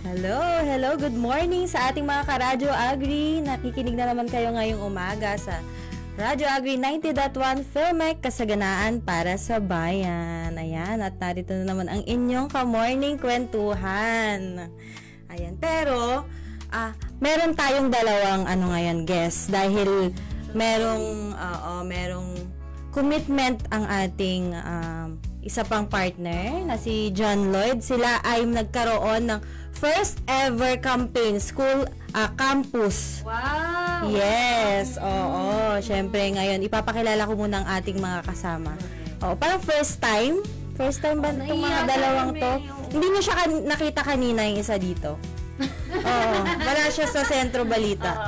Hello, good morning sa ating mga ka-Radyo Agri. Nakikinig na naman kayo ngayong umaga sa Radyo Agri 90.1 Filmek, kasaganaan para sa bayan. Ayan, at narito na naman ang inyong ka-morning kwentuhan. Ayan, pero meron tayong dalawang ngayon guest dahil merong commitment ang ating isa pang partner na si John Lloyd. Sila ay nagkaroon ng first ever campaign, school campus. Wow! Yes, oo. Syempre ngayon, ipapakilala ko muna ang ating mga kasama. Oo, parang first time ba itong mga dalawang to? Hindi niyo siya nakita kanina yung isa dito. Oo, wala siya sa Sentro Balita.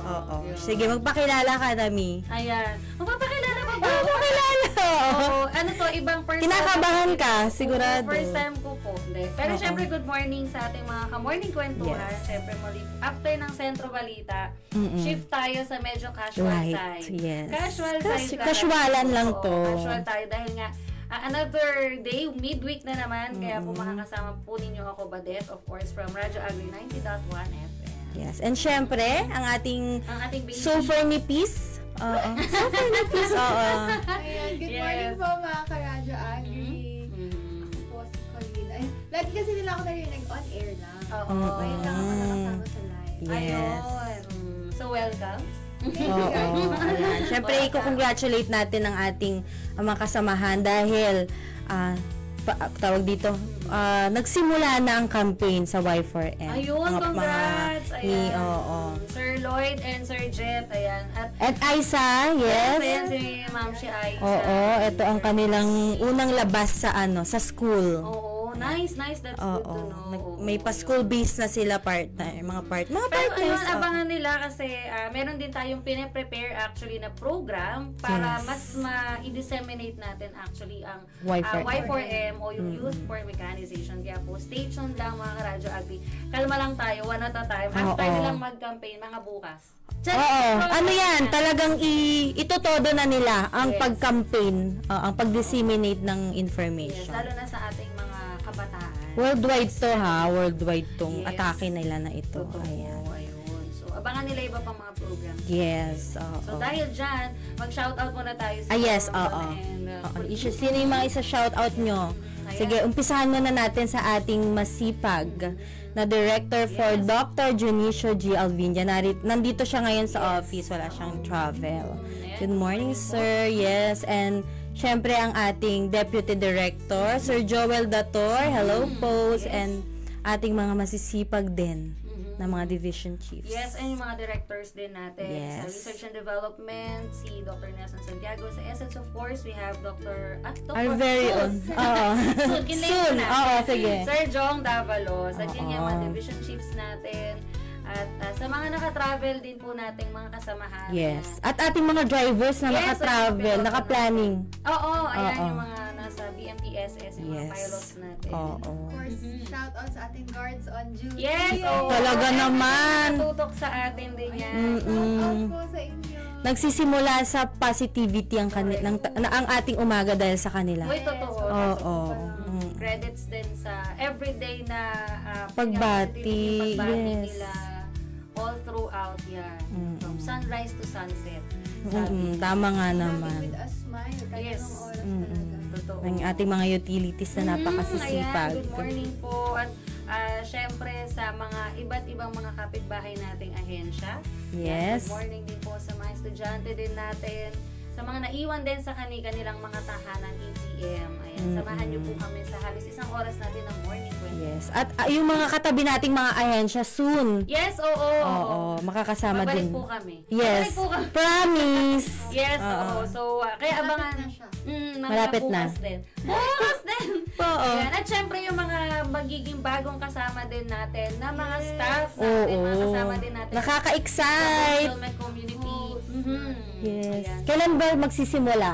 Oo. Sige, magpakilala ka, Nami. Ayan. Magpapakilala pa ba? Magpakilala. Oo. Ano to, ibang first time. Kinakabahan ka, sigurado. First time ko po. Pero syempre, good morning sa ating mga ka-morning kwentuhan. Yes. Syempre, after ng Sentro Balita, shift tayo sa medyo casual side. Yes. Casual side. Casualan lang to. Casual tayo dahil nga, another day, midweek na naman. Kaya po makakasama po ninyo ako, Badet, of course, from Radyo Agri 90.1 FM. Yes. And syempre, ang ating baby. super nipis. Oo. Super nipis. Oo. Ayan, good morning po mga ka-Radyo Agri. Ako po si Colleen. Ay, lagi kasi nila ako narinig on air lang. Oo. Ngayon lang ako nakasama sa live. Yes. Ayun. So, welcome. Oo. Ayan. Syempre, i-congratulate natin ang ating mga kasamahan dahil tawag dito, nagsimula na ang campaign sa Y4M. Ayun, congrats! Ayan. Oo. Sir Lloyd and Sir Jet, ayan. At Aiza, yes. Ayan, si Ma'am si Aiza. Oo, ito ang kanilang unang labas sa school. Oo, nice, that's good to know. May pa-school base na sila mga Pero partners. ayun, abangan nila kasi meron din tayong pine-prepare actually na program para mas ma-disseminate natin actually ang Y4M o yung Youth for Mechanization. Kaya po, stay tuned lang mga ka-Radyo Agri. Kalma lang tayo, one at a time. After nilang mag-campaign, mga bukas. Oo. Ano yan? Talagang itotodo na nila ang pag-campaign, ang pag-disseminate ng information. Yes, lalo na sa ating mga kabataan. Worldwide to Worldwide tong atake nila na ito. Totoo. Ayan. Ayun. So, abangan nila iba pang mga programs. Yes. Oo. So, dahil dyan, mag-shoutout muna tayo sa Yes, mga oo. and, Sino yung mga isa-shoutout nyo? Sige, umpisahan muna natin sa ating masipag na Director for Dr. Junicio G. Alvinia. Nandito siya ngayon sa office. Wala siyang travel. Good morning, sir. Yes, and syempre ang ating Deputy Director, Sir Joel Dator. Hello po. And ating mga masisipag din na mga division chiefs. Yes, and yung mga directors din natin. Yes. Sa Research and Development, si Dr. Nelson Santiago. Sa Essence, of course, we have Dr. Our very own. Oo. Soon. Oo, sige. Sir Jong Davalos. At yun yung mga division chiefs natin. At sa mga naka-travel din po nating mga kasamahan. Yes. At ating mga drivers na naka-travel, naka-planning. Oo, ayan yung mga nasa BMTSS, yung mga pilots natin. Of course, shout out sa ating guards on duty. Yes, Talaga naman. Natutok sa atin din yan. Shout out po sa inyo. Nagsisimula sa positivity ang ating umaga dahil sa kanila. Uy, totoo. Oo. Credits din sa everyday na pagbati. Yes. nila all throughout yan. From sunrise to sunset. Tama nga naman. With a smile. Kahit Yes. anong oras talaga. Totoo. Ang ating mga utilities na napakasisipag. Ayan, good morning po. At syempre sa mga iba't ibang mga kapitbahay nating ahensya. Yes. Good morning din po sa mga estudyante din natin. Sa mga naiwan din sa kanilang mga tahanan ATM. Ayan, samahan niyo po kami sa halos isang oras natin ng morning kwento. Yes. At yung mga katabi nating mga ahensya soon. Yes, oo. Oo, makakasama Babalik din. po kami. Yes. Babalik po kami. Promise. Yes, oo. So, kaya abangan. na siya. Malapit na. Bukas din. Bukas din! Oo. Ayan. At syempre yung mga magiging bagong kasama din natin na mga staff natin, mga kasama din natin. Nakaka-excite. Sa community. Yes. Ayan. Kailan ba magsisimula?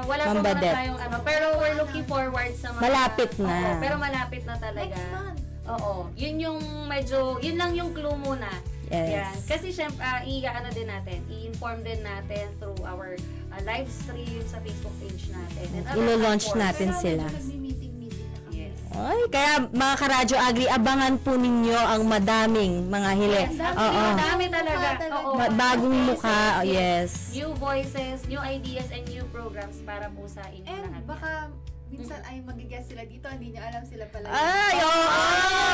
Wala pa muna tayong pero we're looking forward sa mga... Malapit na. Oo, pero malapit na talaga. Next month. Oo. Yun lang yung clue muna. Yes. Yan. Kasi syempre, i-inform din natin through our live stream sa Facebook page natin. And other Ilo-launch platforms. natin Pero sila. medyo nagmi-meeting na kami. Yes. Ay, kaya mga Karadyo Agri, abangan po ninyo ang madaming mga hili. Yes, madami talaga. Oo. Bagong mukha, yes. New voices, new ideas, and new programs para po sa inyo And lahat. baka minsan ay mag-guess sila dito, hindi nyo alam sila pala. Ay, oo.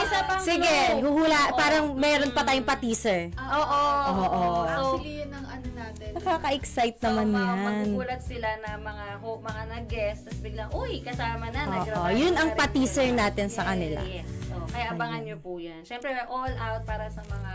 Isa pang Sige, clue. huhula. Parang meron pa tayong pa-teaser. Oo. Oo. Actually, yun ang ano natin. Nakaka-excite naman yan. Magugulat sila na mga nag-guest, tapos biglang, uy, kasama na, Oo, yun ang pa-teaser natin sa kanila. Yes. Kaya abangan nyo po yan. Siyempre, all out para sa mga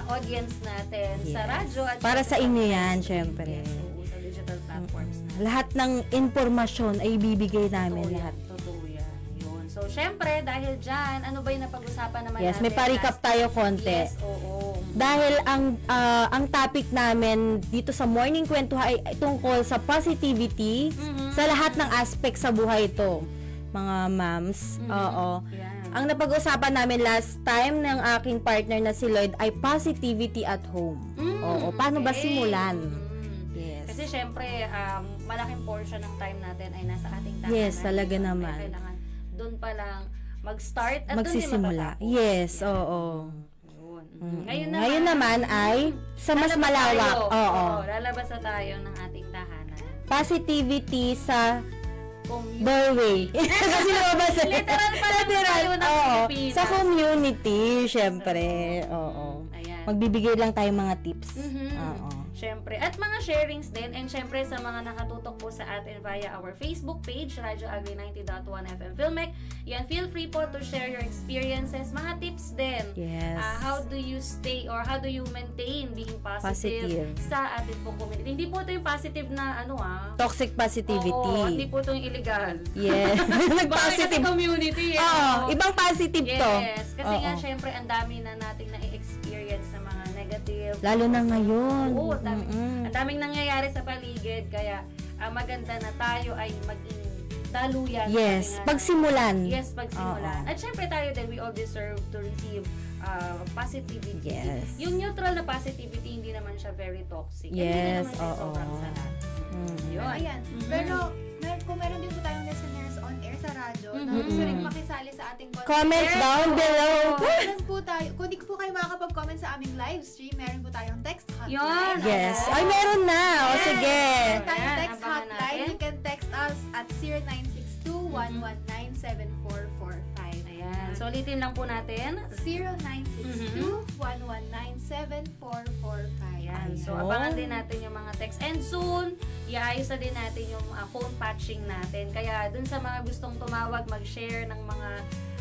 audience natin sa radyo. At Para sa inyo yan, syempre. Sa digital platforms. Lahat ng informasyon ay bibigay namin lahat. Totoo yan. Yun. So, syempre, dahil dyan, ano ba yung napag-usapan naman Yes, natin? may pa-recap tayo konti. Yes, oo. Dahil ang topic namin dito sa Morning Kwentuhan ay tungkol sa positivity sa lahat ng aspect sa buhay ito, mga moms. Oo. Yan. Ang napag-usapan namin last time ng aking partner na si Lloyd ay positivity at home. Oo. Paano ba simulan? Yes. Kasi syempre, malaking portion ng time natin ay nasa ating tahanan. Yes, talaga Kaya naman. kailangan doon pa lang mag-start at Magsisimula. doon din Yes, oo. Yun. Ngayon naman ay sa mas lalabas malawak. tayo. Oo. Lalabas na tayo ng ating tahanan. Positivity sa Community. doorway. Kasi lumabas Literal pala tayo ng Oo. Pilipinas. Sa community, syempre. Oo. Ayan. Magbibigay lang tayo mga tips. Mhm. Oo. Syempre. At mga sharings din. And syempre sa mga nakatutok po sa atin via our Facebook page, Radyo Agri 90.1 FM Filmec. Yan, feel free po to share your experiences. Mga tips din. Yes. How do you stay or how do you maintain being positive sa ating pong community? Hindi po ito yung positive na Toxic positivity. Oo, hindi po ito yung illegal. Yes. Bakit kasi community? Oo, ibang positive to. Yes. Kasi nga, syempre, ang dami na nating na-experience sa mga negative. Lalo na ngayon. Oo, ang daming nangyayari sa paligid. Kaya, maganda na tayo ay maging daluyan. Yes, pagsimulan. Yes, pagsimulan. At syempre tayo din, we all deserve to receive positivity. Yes. Yung neutral na positivity, hindi naman siya very toxic. Yes, Hindi naman siya sobrang sama. Yun. Ayan. Pero, kung meron din po tayong listeners on air sa radyo, na gusto rin makisali sa ating podcast. Comment down below. Meron po tayo, kung di po kayo makakapag-comment sa aming live stream, meron po tayong text hotline. Yun. Yes. Ay, meron na. O, sige. Meron tayong Ayan, text abangan hotline. natin. You can text us at 0962-119-7445. Ayan. So, ulitin lang po natin. 0962-119-7445. Ayan. So, Ayun. abangan din natin yung mga text. And soon, iayos na din natin yung phone patching natin. Kaya, dun sa mga gustong tumawag, mag-share ng mga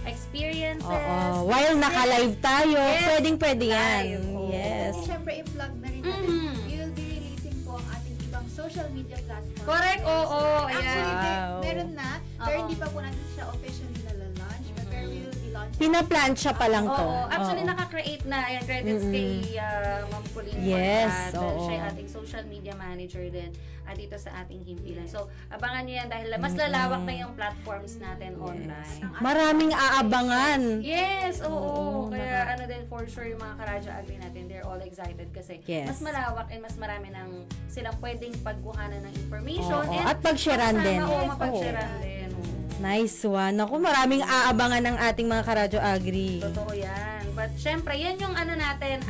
experiences. Oo. While naka-live tayo, Yes. pwedeng-pwede yan. Live. Oo. Yes. And syempre, i-plug na rin natin. We will be releasing po ang ating ibang social media platforms. Correct, oo. Actually, Ayan. Wow. meron na. Pero Oo. hindi pa po natin siya officially na-launch. But we will be launching. Pinaplansya pa lang to. Oo. Actually, Oo. naka-create na. Ayan, credits kay Ma'am Colleen. Yes, Dahil oo. siya yung ating social media manager din dito sa ating himpilan. So, abangan nyo yan dahil mas lalawak na yung platforms natin online. Maraming aabangan. Yes, oo. Oo, Kaya ano din, for sure, yung mga Karadyo Agri natin, they're all excited kasi Yes. mas malawak and mas marami ng silang pwedeng pagkuhanan ng information. Oo. And At pag-sharean din. Oo, Oo. mapag-sharean din. Oo. Nice one. Ako, maraming aabangan ng ating mga Karadyo Agri. Totoo yan. But syempre, yan yung ano natin,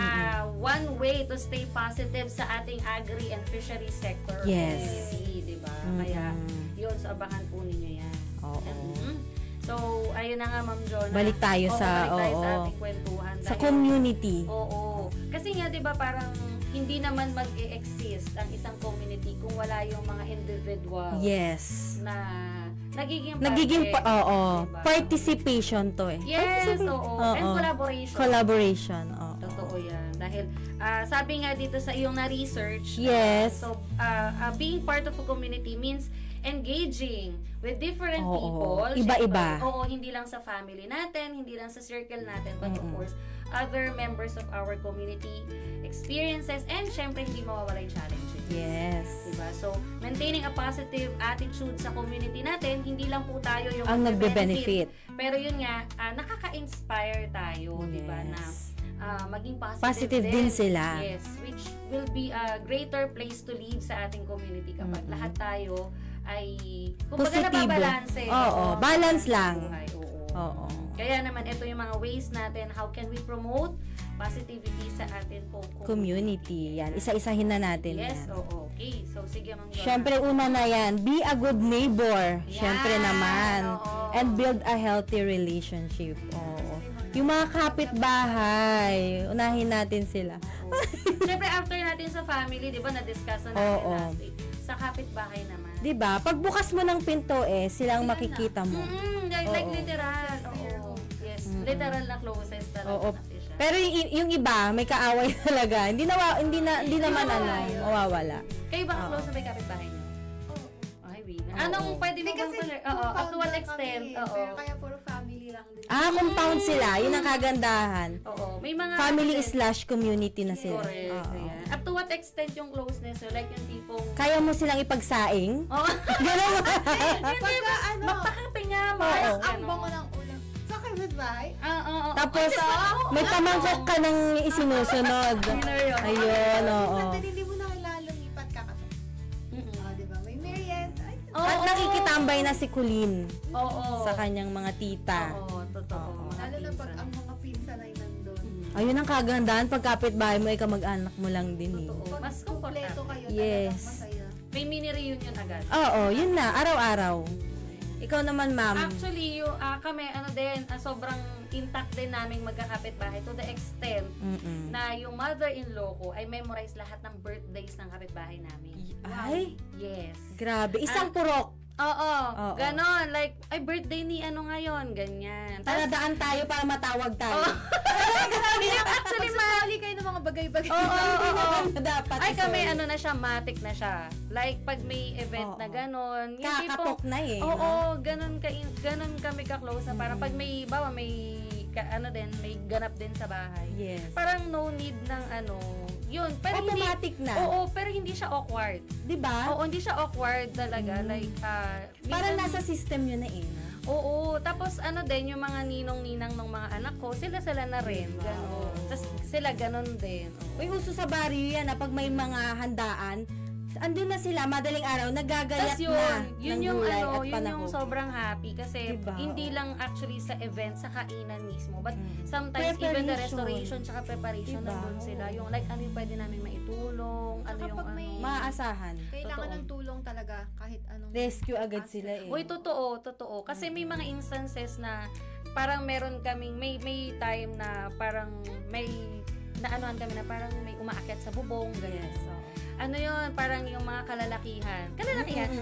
one way to stay positive sa ating agri and fishery sector. Yes. Diba? Kaya, yun, so abangan po ninyo yan. Oo. So, ayun na nga, Ma'am Jonah. Balik tayo sa- balik tayo sa oo. ating kwentuhan. Sa Dahil- community. Oo. Kasi nga, di ba, parang hindi naman mag-e-exist ang isang community kung wala yung mga individuals Yes. na nagiging Oo. Diba? Participation to eh. Yes, oo. And collaboration. Collaboration. Oo. Totoo yan. Dahil, sabi nga dito sa iyong na-research, Yes. so, being part of a community means engaging with different Oo. people. Iba-iba. Syempre, oo, hindi lang sa family natin, hindi lang sa circle natin, but of course, other members of our community experiences, and syempre, hindi mawawala yung challenges. Yes. Diba? So, maintaining a positive attitude sa community natin, hindi lang po tayo yung Ang nagbe-benefit. Pero yun nga, nakaka-inspire tayo, diba, na maging positive Positive din sila. Yes, which will be a greater place to live sa ating community kapag lahat tayo ay kumbaga Positibo. nababalanse. Oo, balance lang. Buhay. Oo. Oo. Kaya naman, ito yung mga ways natin, how can we promote positivity sa atin po community. Yan, isa-isahin na natin. Yes, yan. oo. Okay. So, sige, Ma'am Joanna. Siyempre, una na yan, be a good neighbor. Siyempre naman. Oo. And build a healthy relationship. Oo. Yung mga kapitbahay, unahin natin sila. Siyempre, after natin sa family, di ba, na-discuss na natin last week. Sa kapitbahay naman. Di ba? Pagbukas mo ng pinto silang makikita mo. Like literal. Oo. Yes. Literal na closest talaga Oo. kasi siya. Pero yung iba, may kaaway talaga. Hindi naman mawawala. Kayo ba close na may kapitbahay niyo? Ay, wait. Anong pwede mo bang pala? Oo. Up to what extent? Oo. Pero kaya puro family lang din. Compound sila. Yun ang kagandahan. Oo. May mga Family/community na sila. Correct. Ayan. Up to what extent yung closeness? So, like yung tipong... Kaya mo silang ipagsaing? Oo. Gano'n. Pagka Magpakape nga mo. parang ang bango ng ulam. Sa kapitbahay? Oo. Tapos, may pamangkok ka ng isinusunod. Ayun, oo. Minsan hindi mo na kailangan lumipat kakatok. Diba? May merienda. At nakikitambay na si Colleen Oo. sa kanyang mga tita. Oo, totoo. Lalo na pag ang mga pinsan ay nandun. Ayun ang kagandahan, pag kapitbahay mo, kamag-anak mo lang din eh. Totoo. Mas Kompleto komportable. kayo, Yes. talagang masaya. May mini reunion agad. Oo, yun na, araw-araw. Ikaw naman, ma'am. Actually, kami, sobrang intact din namin magkakapitbahay to the extent na yung mother-in-law ko ay memorize lahat ng birthdays ng kapitbahay namin. Ay, Yes. grabe. Isang purok. Oo. Ganon. Like, ay, birthday ni ano ngayon. Ganyan. Taladaan tayo para matawag tayo. Actually, Sasali kayo ng mga bagay-bagay. Oo. Dapat. Ay, kami, na siya, matic na siya. Like, pag may event na ganon. yung Kakapok tipong- na eh. Oo, ganon kami ka-close na parang pag may, may may ganap din sa bahay. Yes. Parang no need ng yun. Pero Automatic hindi, na. Oo, pero hindi siya awkward. Di ba? Oo, hindi siya awkward talaga. Like, Parang minsan- nasa system yun na eh. Oo, tapos din, yung mga ninong-ninang ng mga anak ko, sila na rin. Ganon. Tapos sila ganon din. Uy, uso sa barrio yan, pag may mga handaan, andun na sila, madaling araw, nagagayat Tas na yun ng yung gulay at yun panahon. yung sobrang happy kasi Diba? hindi lang actually sa event, sa kainan mismo, but sometimes even the restoration tsaka preparation Diba? nandun sila. Yung like ano yung pwede namin maitulong, ano yung Kapag may- Maaasahan. Kailangan Totoo. ng tulong talaga kahit anong... Rescue agad sila eh. Uy, totoo. Kasi may mga instances na parang meron kaming, may time na parang may naanuhan kami na parang may umaakyat sa bubong, ganyan. Yes, oo. Ano yun, parang yung mga kalalakihan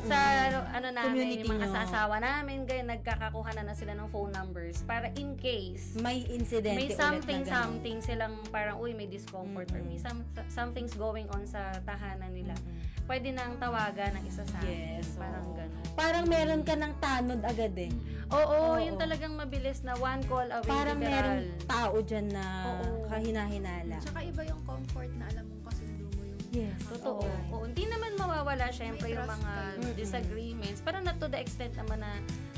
sa namin, Community yung mga nyo. asawa namin, ganyan, nagkakakuha na sila ng phone numbers para in case May incident may ulit something na ganun. silang parang may discomfort or may something's going on sa tahanan nila. Pwede nang tawagan ng isa sa amin. Yes, Parang oo. gano'n. Parang meron ka ng tanod agad eh. Oo, Oo. yun talagang mabilis na one call away. Parang literal. meron tao dyan na Oo. kahina-hinala. Tsaka iba yung comfort na alam mong kasundo mo yung... Yes. Totoo. Oo, hindi naman mawawala syempre May yung trust mga kayo. disagreements. Parang not to the extent naman na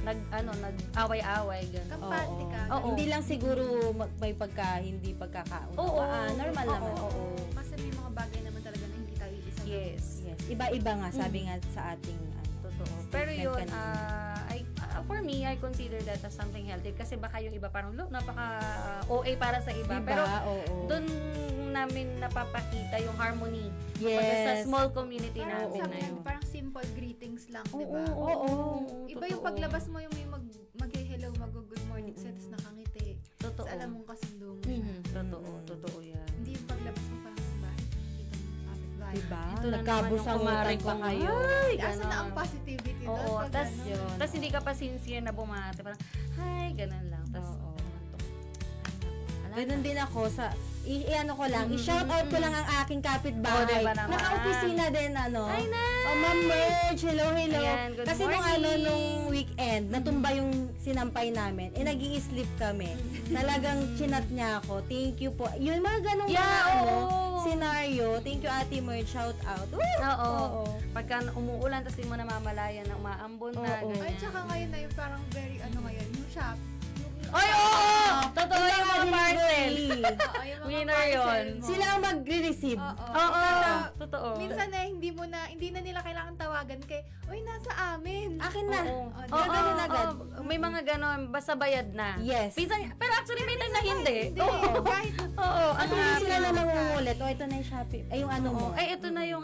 nag-away-away gano'n. Kampante ka. Oo. Hindi lang siguro may hindi pagkakaunawaan. Oo. Normal Oo. naman. Oo. Kasi may mga bagay naman talaga na hindi tayo isa. Yes. Yes. Iba-iba nga, sabi nga sa ating Totoo. Pero yun, kanina. for me, I consider that as something healthy. Kasi baka yung iba parang, napaka OA para sa iba. Diba? Pero Oo. doon namin napapakita yung harmony. Yes. Pagka sa small community Parang namin sa na yun. parang simple greetings lang, di ba? Oo. Iba yung paglabas mo yung may mag-hello, mag-good morning sa'yo, tapos nakangiti. Totoo. Tapos alam mong kasundo mo siya. Totoo yan. Hindi yung paglabas mo parang bakit nakikita mo kapitbahay. Diba? Ito na naman yung kumare ko ngayon. Ay, Asa na ganon. ang positivity doon? Oo, Pag tas, ganon. tas hindi ka pa sincere na bumate. Parang, hi, ganun lang. Tas, Oo. Ganun Ganun din ako sa i-ano ko lang, i-shout out ko lang ang aking kapitbahay. Oh, diba naman? Naka-opisina din Ay, nice! Oh, Ma'am Merge, hello. Ayan, good Kasi morning. nung weekend, natumba yung sinampay namin. Nag-i-sleep kami. Talagang chinat niya ako. Thank you po. Yun, mga ganong oo. scenario. Thank you, Ate Merge. Shout out. Woo! Oo. Pagka umuulan, tas di mo na mamalayan na umaambon na. Oo. ganyan. Ay, tsaka ngayon na yung parang very ano ngayon, yung shop, yung Ay, oo! Totoo yung mga parcel. Winner yun. Sila ang magre-receive. Oo, totoo. Minsan hindi na nila kailangan tawagan kay, uy, nasa amin. Akin na. Oo, agad. May mga ganon, basta bayad na. Yes. Pero actually, may time na hindi. Oo. Oo. At hindi sila na mangungulit. O, ito na yung Shopee. Ay, yung ano mo. Ay, ito na yung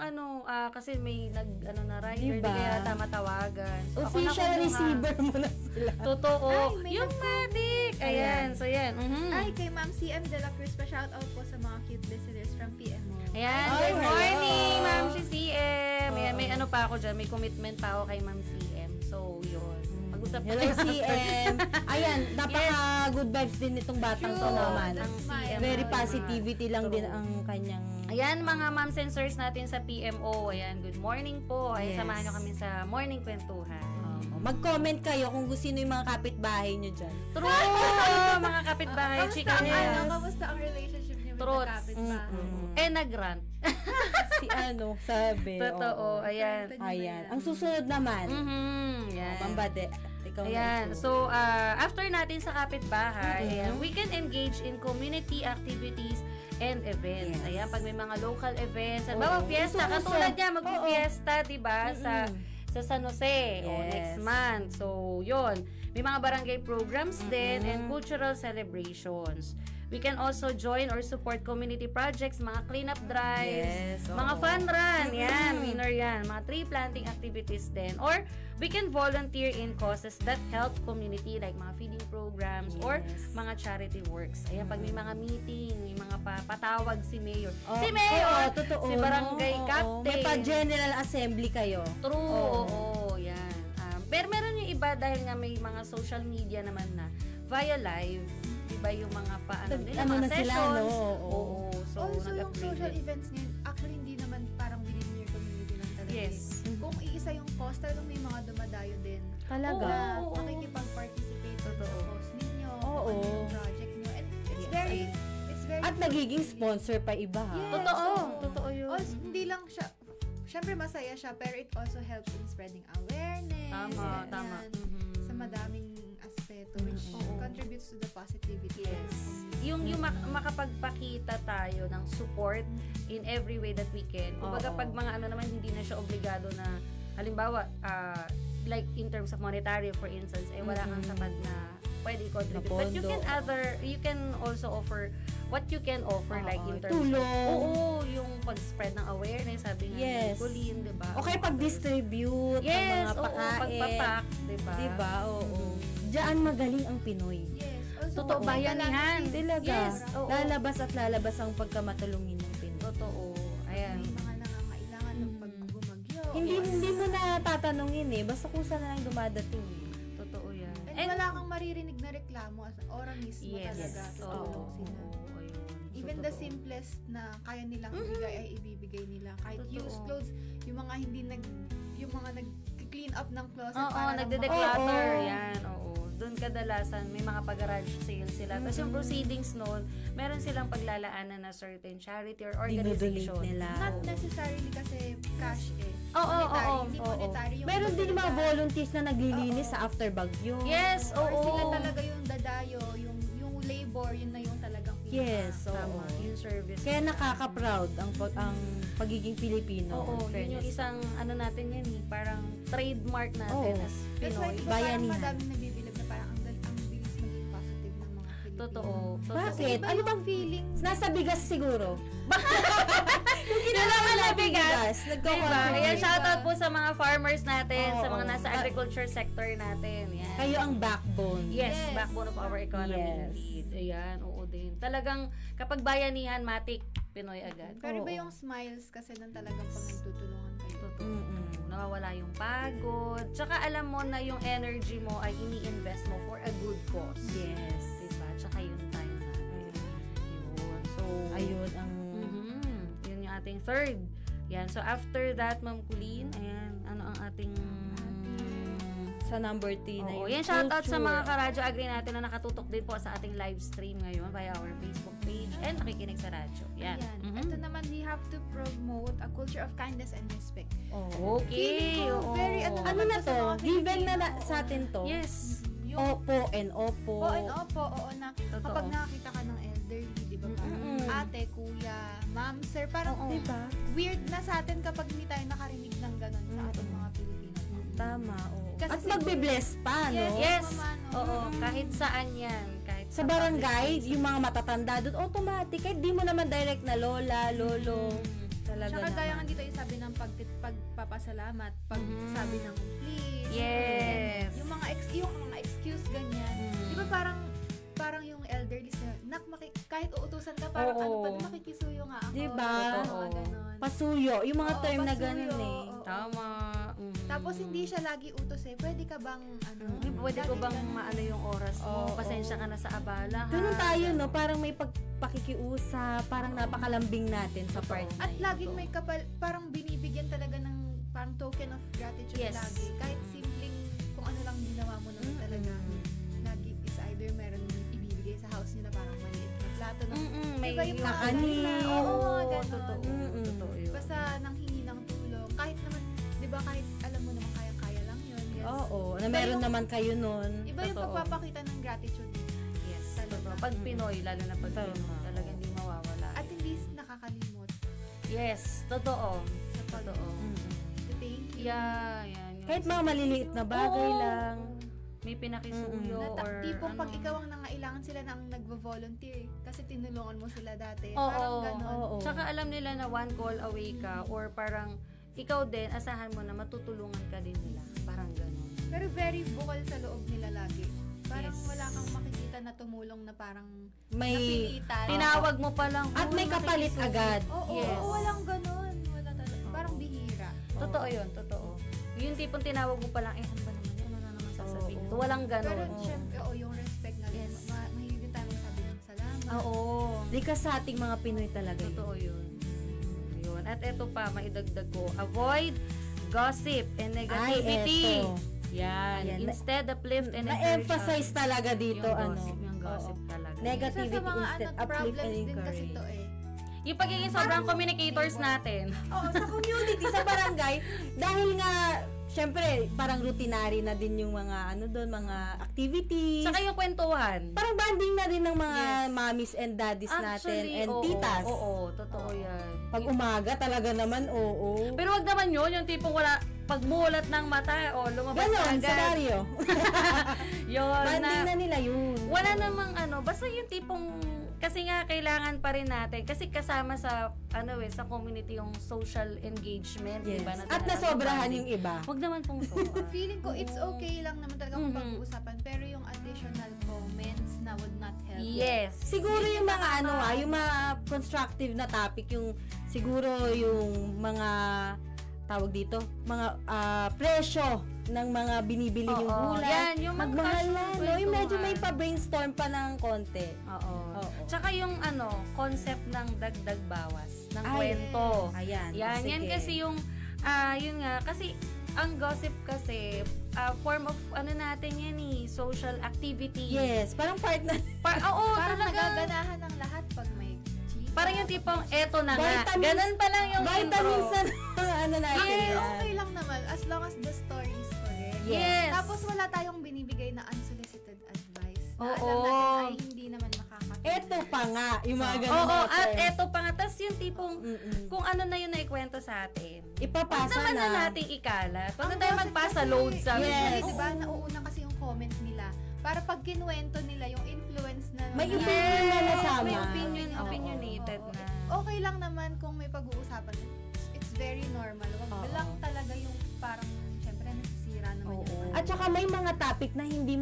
kasi may na rider, Diba? kaya matawagan. So, ako Official nakuha. receiver mo na sila. Totoo. Ay, Yung Matic. Ayan. So, yan. Ay, kay Ma'am CM De La Cruz pa, shout out po sa mga cute listeners from PMO. Ayan. Ay, Good morning, hello. Ma'am si CM. Ayan, may ano pa ako dyan. May commitment pa ako kay Ma'am CM. So, yun. Mag-usap Hello, CM. Ayan, napaka-good vibes din itong batang to naman. Ang CM. Very positivity lang din ang kanyang... Ayan, mga ma'am sensors natin sa PMO. Ayan, good morning po. Ayan, Yes. samahan nyo kami sa morning kwentuhan. Mag-comment kayo kung gusto sino yung mga kapitbahay nyo dyan. True! Mga kapitbahay, chika niya. Kamusta ang relationship niyo with Truths. the kapitbahay? Nag-rant. Si sabi. Totoo, oo. ayan. Ayan. Ang susunod naman. Yan. Mambade. Ikaw Ayan. na. So, after natin sa kapitbahay, ayan, we can engage in community activities and events. Yes. Ayan, pag may mga local events, Oo. halimbawa fiesta, Uso-uso. katulad niya, mag-fiesta, diba, sa San Jose, Yes. next month. So, yun. May mga barangay programs din and cultural celebrations. We can also join or support community projects, mga cleanup drives, Yes, mga oo. fun run, yan, winner yan, mga tree planting activities din. Or, we can volunteer in causes that help community, like mga feeding programs or Yes. mga charity works. Ayan, pag may mga meeting, may mga patawag si Mayor. Oh, Si Mayor! oo, totoo, si Barangay no? Oo, Captain. May pa-general assembly kayo. True, Oo. oo, yan. Pero meron yung iba dahil nga may mga social media naman na via live, diba yung mga nila, Ano mga na sila, sessions. no? Oo. Oo, so Also, yung nag-upgrade social din. events ngayon, actually hindi naman parang within your community lang talaga. Yes. Kung iisa yung cause, talagang may mga dumadayo din. Talaga. Na Oo. makikipag-participate sa Totoo. cause ninyo, Oo. ano yung project nyo. And it's Yes, very, At nagiging sponsor pa iba, ha? Yes. Totoo, oo. totoo yun. Also, hindi lang siya, syempre masaya siya, pero it also helps in spreading awareness. Tama, ganyan, tama. Sa madaming aspeto, which contributes to the positivity. Yes. Yung makapagpakita tayo ng support in every way that we can. Kumbaga Oo. pag mga ano naman, hindi na siya obligado na, halimbawa, like in terms of monetary, for instance, wala kang sapat na pwede i-contribute. But you can also offer what you can offer, like in terms tulong. of, yung pag-spread ng awareness, sabi nga Yes. ni Colleen, diba? Okay, pag-distribute ng Yes, mga oo, pagkain. pagpapak, diba? Diba? Oo. Diyan magaling ang Pinoy. Yes. Also, Totoo, bayanihan. Talaga. Yes, oo. Lalabas at lalabas ang pagkamatulungin ng Pinoy. Totoo. Ayan. May mga nangangailangan ng pagbumagyo. Hindi mo na tatanungin basta kung saan na lang dumadating. Totoo yan. And wala kang maririnig na reklamo as oras mismo Yes. talaga. Oo. Sila. Ayun. Even So, the totoo. simplest na kaya nilang ibigay ay ibibigay nila. Kahit Totoo. used clothes, yung mga nag-clean up ng closet Oo, para lang nagde-declutter. Oo. Yan, oo. Doon kadalasan may mga pag-garage sale sila. Tapos yung proceedings noon, meron silang paglalaanan na certain charity or organization. Dinodonate nila. Not necessarily kasi cash Oo, monetary, oo, hindi oo. monetary yung Meron din mga dadayo. volunteers na naglilinis Oo. sa after bagyo. Yes, Or oo. sila talaga yung dadayo, yung labor, yun na yung talagang Yes, oo. Tama, yung service. Kaya nakaka-proud ang pagiging Pilipino. Oo, in yun yung fairness. isang ano natin yan parang trademark natin Oo. as That's why, Pinoy. diba, parang Bayanihan. madaming nabibilib na parang ang bilis maging positive ng mga Pilipino. Totoo. Bakit? Iba Ano yung bang feeling? Nasa bigas siguro. Yun naman na bigas. Nagko-contribute. Diba? Ayan, shoutout po sa mga farmers natin, sa Oo. mga nasa agriculture sector natin. Yan. Kayo ang backbone. Yes, Yes. backbone of our economy Yes. indeed. Ayan, oo din. Talagang kapag bayanihan, matik, Pinoy agad. Pero iba Oo. yung smiles kasi nang talagang pag nagtutulungan kayo. Totoo. Mm-mm. Nawawala yung pagod. Tsaka alam mo na yung energy mo ay ini-invest mo for a good cause. Yes. Diba? Tsaka yung time natin. Yun. So, Ayun ang yun yung ating third. Yan. So, after that, Ma'am Colleen, ayan, ano ang ating sa number 3 na Oo, yung yan, shoutout sa culture. mga ka-Radyo Agri natin na nakatutok din po sa ating live stream ngayon via our Facebook page and nakikinig sa radyo. Yan. Ayan. Ito naman, we have to promote a culture of kindness and respect. Oh. Okay. Feeling ko Oo. very Ano naman na sa to? mga Given na Pilipino. sa atin to? Yes. Yung opo and opo. Oo, na kapag nakakita ka ng elderly, di ba, parang ate, kuya, ma'am, sir, parang diba? weird na sa atin kapag hindi tayo nakarinig ng ganun sa ating mga Pilipino. Tama, oo. Kasi at magbe-bless pa, no? Yes. Oo, kahit saan yan. Kahit sa barangay, yung mga matatanda doon, automatic, kahit di mo naman direct na lola, lolo. Talaga Tsaka naman. gaya nga dito yung sabi ng pagpapasalamat, sabi ng please. Yes. Yung mga excuse ganyan. Di ba parang yung elderly na kahit uutusan ka, parang makikisuyo nga ako. Diba? Ganon. Pasuyo. Yung mga term na ganun eh. Tama. Tapos hindi siya lagi utos eh. Pwede ka bang Pwede ko bang maano yung oras mo? Pasensya ka na sa abala, ha? Ganun tayo, no? Parang may pakikiusap, parang napakalambing natin sa part na At laging may parang binibigyan talaga ng parang token of gratitude lagi. Kahit simpleng kung ano lang ginawa mo naman talaga. Lagi is either meron ibibigay sa house nila parang maliit na plato. May diba yung kakanin. Oo, totoo. Totoo yun. Basta nang hingi ng tulong. Kahit naman, di ba kahit alam mo naman kayang-kaya lang yun. Yes. Oo, na meron naman kayo nun. Iba yung pagpapakita ng gratitude. Yes, totoo. Pag Pinoy, lalo na pag Pinoy, talagang hindi mawawala. At hindi nakakalimot. Yes, totoo. Totoo. Thank you. Yan. Kahit mga maliliit na bagay lang. May pinakisuyo or tipong pag ikaw ang nangailangan sila nang nagvo-volunteer kasi tinulungan mo sila dati. Oo, parang ganon. Tsaka alam nila na one call away ka or parang ikaw din, asahan mo na matutulungan ka din nila. Parang ganon. Pero very bukal sa loob nila lagi. Parang Yes. wala kang makikita na tumulong na parang May napilitan. Tinawag mo pa lang. At may kapalit agad. Oo, Yes. walang ganon. Wala talaga. Parang bihira. Totoo yun, totoo. Yung tipong tinawag mo pa lang, ano ba naman yan? Ano na naman sasabihin? So, walang Pero ganon. syempre, yung respect na rin. Yes. Mahilig din tayo magsabi ng salamat. Oo. Likas sa ating mga Pinoy talaga yun. Totoo yun. Yun. At eto pa, maidagdag ko. Avoid gossip and negativity. Ay, eto. Yan. Ayan. Instead, uplift and Na-emphasize talaga dito, yung gossip talaga. Negativity Isa sa mga instead, uplift problems and din kasi encourage. to eh. Yung pagiging sobrang communicators natin. Oo, sa community, sa barangay, dahil nga, syempre, parang routinary na din yung mga, mga activities. Saka yung kwentuhan. Parang banding na din ng mga mommies and daddies natin Actually, and titas. Oo, totoo yan. Pag umaga talaga naman, oo. Pero wag naman yun, yung tipong wala, pagmulat ng mata, lumabas Ganon, agad. senaryo. Yun, Banding na nila yun. wala namang basta yung tipong, kasi nga kailangan pa rin natin, kasi kasama sa, sa community yung social engagement, Yes. diba? At nasobrahan yung iba. Wag naman pong sobra. Feeling ko it's okay lang naman talaga kung pag-uusapan, pero yung additional comments na would not help. Yes. Siguro yung mga yung mga constructive na topic, yung siguro yung mga tawag dito, mga presyo ng mga binibili yung gulay. Yan, yung magmahal na, no? Yung medyo may kwentuhan. pa-brainstorm pa ng konti. Oo. Oo. Tsaka yung concept ng dagdag bawas ng Ay, kwento. Ayan. Yan, sige. yan kasi yung yun nga kasi ang gossip kasi form of natin yan social activity. Yes, parang part na. Oo, Parang talaga. nagaganahan ng lahat pag may chika. Parang yung tipong eto na nga. Vitamins- Ganun pa lang yung Vitamins intro. na natin. Ay, yan. okay lang naman as long as the story is correct. Yes. Tapos wala tayong binibigay na unsolicited advice. Na Oo. alam natin ay hindi naman makakatulong. Eto pa nga, yung mga ganun. Oo, mga at term. eto pa nga. Tapos yung tipong, kung ano na yung naikwento sa atin. Ipapasa Huwag naman na. na natin ikalat. Huwag na Ang tayo gossip magpasa kasi, load sa Yes. Diba, nauuna kasi yung comment nila. Para pag kinuwento nila yung influence na May na- opinion na nasama. May Oo. opinionated na. Okay lang naman kung may pag-uusapan. It's very normal. Wag lang talaga yung parang, syempre, nasisira naman yung At saka may mga topic na hindi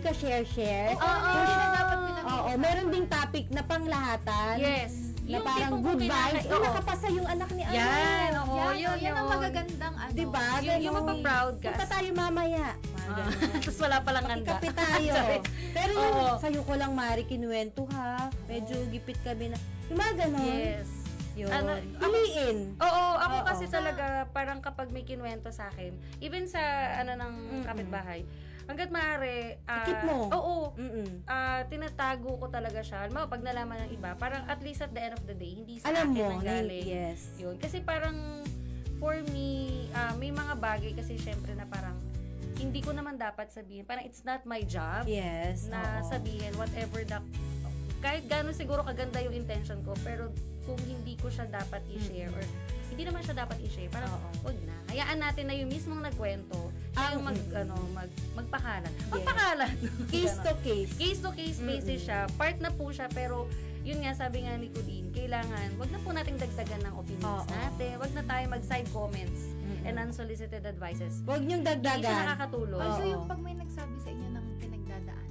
ka share. Oo, hindi na dapat pinag-uusapan. Oo, meron ding topic na panglahatan. Yes. Na Yung parang tipong good kung vibes. oo. Nakapasa yung anak ni ano. Yan, oo, Yan ang magagandang ano. Diba? Yung mapaproud ka. Punta tayo mamaya. Mga ganun. Tapos wala palang handa. Kape tayo. Sabi, Pero yung oo. sa'yo ko lang, Mari, kinuwento ha. Medyo gipit kami na. Yung mga ganun. Yes. Yun. Ano, Piliin. Oo, ako Oo. kasi talaga parang kapag may kinuwento sa akin, even sa ng kapitbahay, hanggat maaari, Ikip mo. Oo. Mm-mm. Tinatago ko talaga siya. Alam mo, pag nalaman ng iba, parang at least at the end of the day, hindi sa Alam akin mo, nanggaling. yes. Yun. Kasi parang, for me, may mga bagay kasi syempre na parang, hindi ko naman dapat sabihin. Parang it's not my job na sabihin whatever kahit gano'n siguro kaganda yung intention ko, pero kung hindi ko siya dapat i-share or hindi naman siya dapat i-share, parang wag na. Hayaan natin na yung mismong nagkwento, yung magpakalat. Magpakalat! Case to case. Case to case basis siya. Part na po siya, pero yun nga, sabi nga ni Colleen, kailangan, wag na po nating dagdagan ng opinions natin. Wag na tayo mag-side comments and unsolicited advices. Wag niyong dagdagan. Hindi siya nakakatulong. Also, yung pag may nagsabi sa inyo ng pinagdadaanan,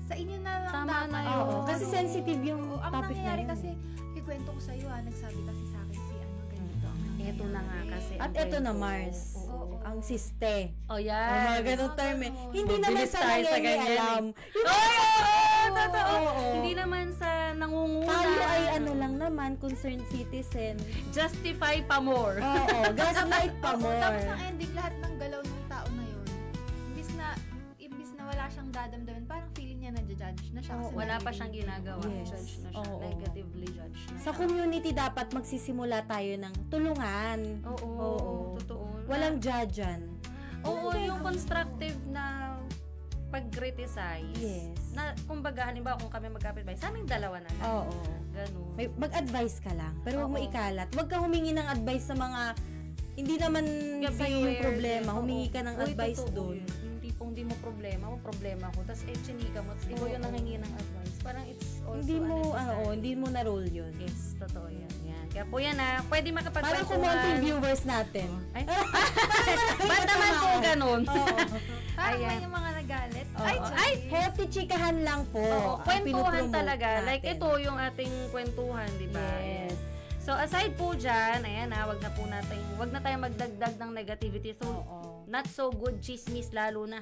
sa inyo na lang Tama na dapat. yun. Kasi sensitive yung ang topic na nangyayari yun. kasi, kikwento ko sa'yo nagsabi kasi sa akin si ano, ganito. Ito na nga kasi. At ito na Mars. Ang siste. Yan. Ang mga ganong term eh. Hindi naman Mabilis sa tayo sa nangyayari ganyan alam. Totoo. Oo. Hindi naman sa nangunguna. Tayo ay ano lang naman, concerned citizen. Justify pa more. Oo, gaslight pa Tapos more. ang ending, lahat ng galaw ng tao na yun, imbis na wala siyang dadamdamin, parang feeling niya na-judge na siya. Kasi Wala pa narinig siyang ginagawa. Yes. Judge na siya. Oo. Negatively judge na siya. Sa community dapat magsisimula tayo ng tulungan. Oo. Totoo. Walang judgean. Oo, yung constructive na pag-criticize. Yes. Na, kumbaga, halimbawa kung kami magkapit-bahay, sa aming dalawa na lang. Oo. Ganun. Mag-advise ka lang, pero huwag mo Oo. ikalat. Huwag ka humingi ng advice sa mga hindi naman sa'yo yung Beware problema. din. Humingi ka ng Uy, advice totoo doon. yun. Hindi mo problema ko. Tapos chinika mo. Tapos ikaw yung nangingi ng advice. Parang it's also unnecessary. Hindi mo na-roll yun. Yes, totoo yan. Kaya po yan pwede Parang kumonting makapagkwentuhan. viewers natin. Ay, ba't naman po ganun? Oo. Parang Ayan. may yung mga nagalit. Oo. Ay, Healthy chikahan lang po. Oo, ang kwentuhan pinupromote talaga. natin. Like ito yung ating kwentuhan, di ba? Yes. So aside po dyan, ayan wag na tayong magdagdag ng negativity. So not so good chismis lalo na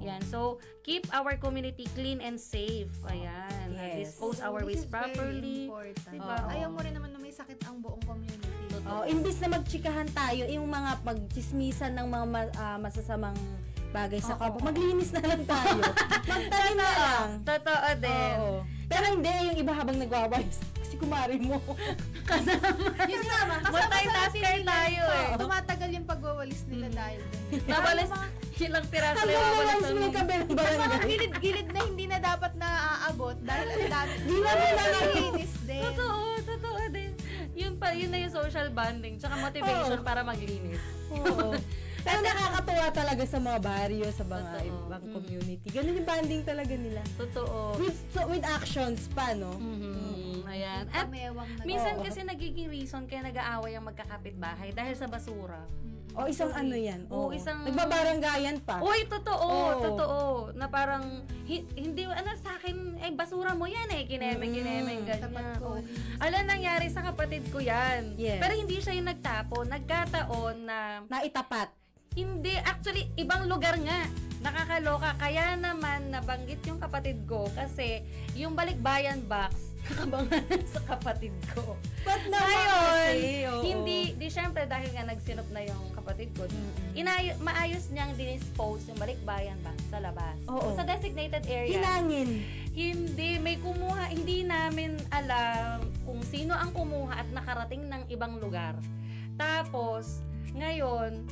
Yan. So keep our community clean and safe. Ayan. Yes. Dispose our which waste is very properly. important. Diba? Ayaw mo rin naman na may sakit ang buong community. Imbis na magchikahan tayo, yung mga pagchismisan ng mga masasamang bagay sa kapwa, maglinis na lang tayo. Magtanim na lang. Totoo din. Oo. Pero hindi, yung iba habang nagwawais, kasi kumari mo. Yun nga, Multitasker tayo eh. Tumatagal yung pagwawalis nila dahil dun. Nabalas, ilang piraso Alam yung mo, mabalas walang mo yung kabilang Mga barangay. gilid-gilid na hindi na dapat na aabot dahil ang dami. Di na nila Nalinis din. Totoo din. Yun na yung social bonding, tsaka motivation para maglinis. Oo. Pero nakakatuwa talaga sa mga baryo, sa mga Totoo. ibang community. Ganun yung banding talaga nila. Totoo. With actions pa, no? Ayan. At Kamewang na. minsan kasi nagiging reason kaya nag-aaway ang magkakapit-bahay dahil sa basura. O isang ano yan. Oo, isang- Nagbabaranggayan pa. Uy, totoo, Oo. totoo. Na parang, hindi, sa akin, basura mo yan kineme, ganyan. Tapat ko. Alam, nangyari sa kapatid ko yan. Yes. Pero hindi siya yung nagtapon. Nagkataon na, Naitapat. hindi, actually, ibang lugar nga. Nakakaloka. Kaya naman nabanggit yung kapatid ko kasi yung balikbayan box, nakabangan sa kapatid ko. Ba't naman Ngayon, kasi? Oo. di syempre dahil nga nagsinop na yung kapatid ko, maayos niyang dinispose yung balikbayan box sa labas. Oo. Sa designated area. Hinangin. Hindi, may kumuha. Hindi namin alam kung sino ang kumuha at nakarating ng ibang lugar. Tapos, ngayon,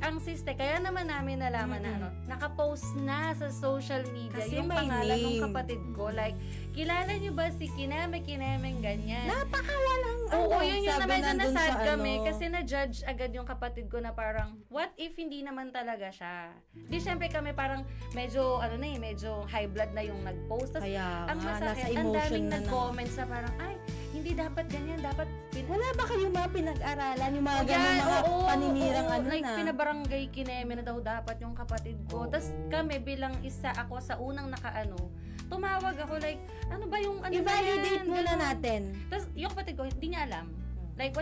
ang siste, kaya naman namin nalaman na nakapost na sa social media Kasi yung may pangalan ng name. kapatid ko. Like, kilala niyo ba si Kinemeng ganyan? Napakawalang Oo, yun yung na medyo nandun nasad sa kami ano. kasi na-judge agad yung kapatid ko na parang, what if hindi naman talaga siya? Di syempre kami parang medyo, medyo high blood na yung nag-post. Tas, Kaya ang nga, nasa masakit, ang emotion daming na na. nag-comments na parang, ay, hindi dapat ganyan, dapat Wala ba kayong mga pinag-aralan? Yung mga ganun Yan, mga oo, paninirang oo, ano like, na? pinabarangay kineme na daw dapat yung kapatid ko. Oo. Tapos kami bilang isa ako sa unang tumawag ako like, ano ba yung ano I-validate yan? muna Ganun. natin. Tapos yung kapatid ko, hindi niya alam. Like,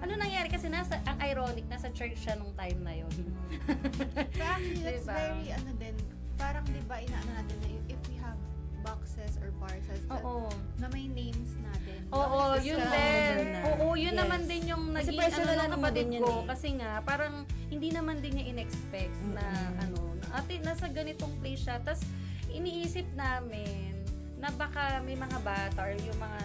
ano nangyari? Kasi ang ironic, nasa church siya nung time na yun. But actually, that's Diba? very, parang diba inaano natin na if we have boxes or parcels na may names natin. Oo, Bakit yun kasi- din. na. Oo, yun Yes. naman din yung Kasi naging personal ng naman kapatid din yun ko. eh. Kasi nga, parang hindi naman din niya in-expect na ate, nasa ganitong place siya. Tapos, iniisip namin na baka may mga bata or yung mga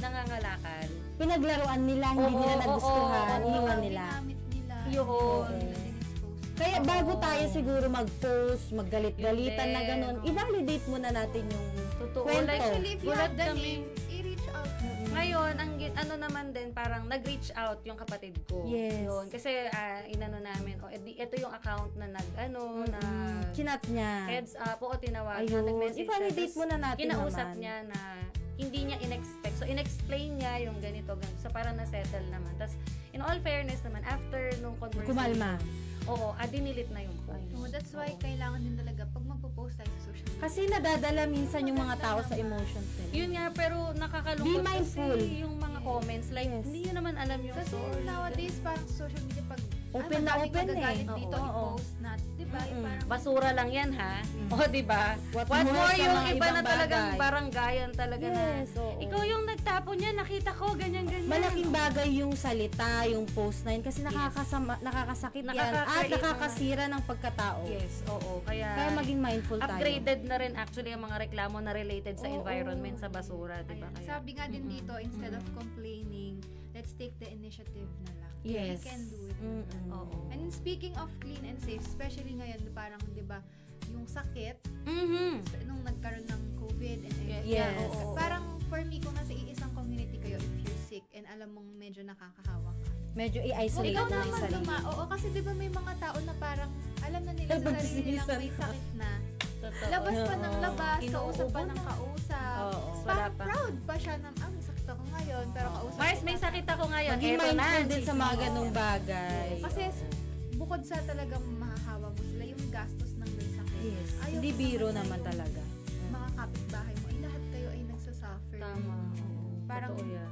nangangalakal. Pinaglaruan nila, hindi Oo, nila oo, nagustuhan, oo, iniwan Ang nila. ginamit nila. Yun. Nila dinispose. Kaya bago tayo siguro mag-post, maggalit-galitan na ganun, i-validate muna natin yung Totoo. kwento. Like, Actually, if you gulat have the kami. name, i-reach out mo. Ngayon, ano naman din, parang nag-reach out yung kapatid ko. Yes. Yun. Kasi inano namin, ito yung account na na Chinat niya. heads up, tinawagan, Ayun. nag-message I-validate siya. muna natin Kinausap naman. niya na hindi niya in-expect. So, in-explain niya yung ganito. So, parang na-settle naman. Tapos, in all fairness naman, after nung conversation, Kumalma. Oo, dinilit na yung post. So, that's why kailangan din talaga pag magpo-post tayo sa social media. Kasi nadadala minsan yung mga tao sa emotions nila. Yun nga, pero nakakalungkot Be mindful. kasi yung mga comments. Like, Yes. hindi nyo naman alam yung Kasi source. nowadays, parang social media, pag Open na open magagalit eh. dito, Oo. i-post natin. Diba? Yung parang, Basura lang yan, ha? O, diba? What What more more sa yung mga iba ibang na talagang bagay? baranggayan talaga Yes, na. oo. Ikaw yung nagtapon niya, nakita ko, ganyan-ganyan. Malaking bagay yung salita, yung post na yun kasi nakakasakit yan at Nakaka-create nakakasira ng pagkatao. Yes, oo. Kaya maging mindful tayo. upgraded na rin actually ang mga reklamo na related sa Oo. environment, sa basura, diba? ayan, Kaya, sabi nga din dito, instead of complaining, let's take the initiative na lang. Yes. We can do it. oo. And speaking of clean and safe, especially ngayon, parang, di ba, yung sakit, nung nagkaroon ng COVID and everything. Yes. Oo. Parang for me, kung nasa iisang community kayo, if you're sick and alam mong medyo nakakahawa ka, Medyo huwag i-isolate ikaw mo yung naman sarili. Oo, kasi di ba may mga tao na parang alam na nila sa sarili nilang may sakit na. Totoo. Labas pa ng Oo. labas, kausap pa Inuubo ng na. kausap. Oo. Wala Parang pa. proud pa siya na, may sakit ako ngayon, pero kausap Mars, ko may pa. sakit ako ngayon. Maging Eto na, mindful din sa mga chismis. ganung bagay. Kasi bukod sa talagang mahahawa mo sila, yung gastos ng may sakit. Yes. Ayaw Hindi mo biro naman naman yung talaga. Mga kapitbahay mo, ay lahat kayo ay nagsasuffer. Tama. Parang, Totoo yan.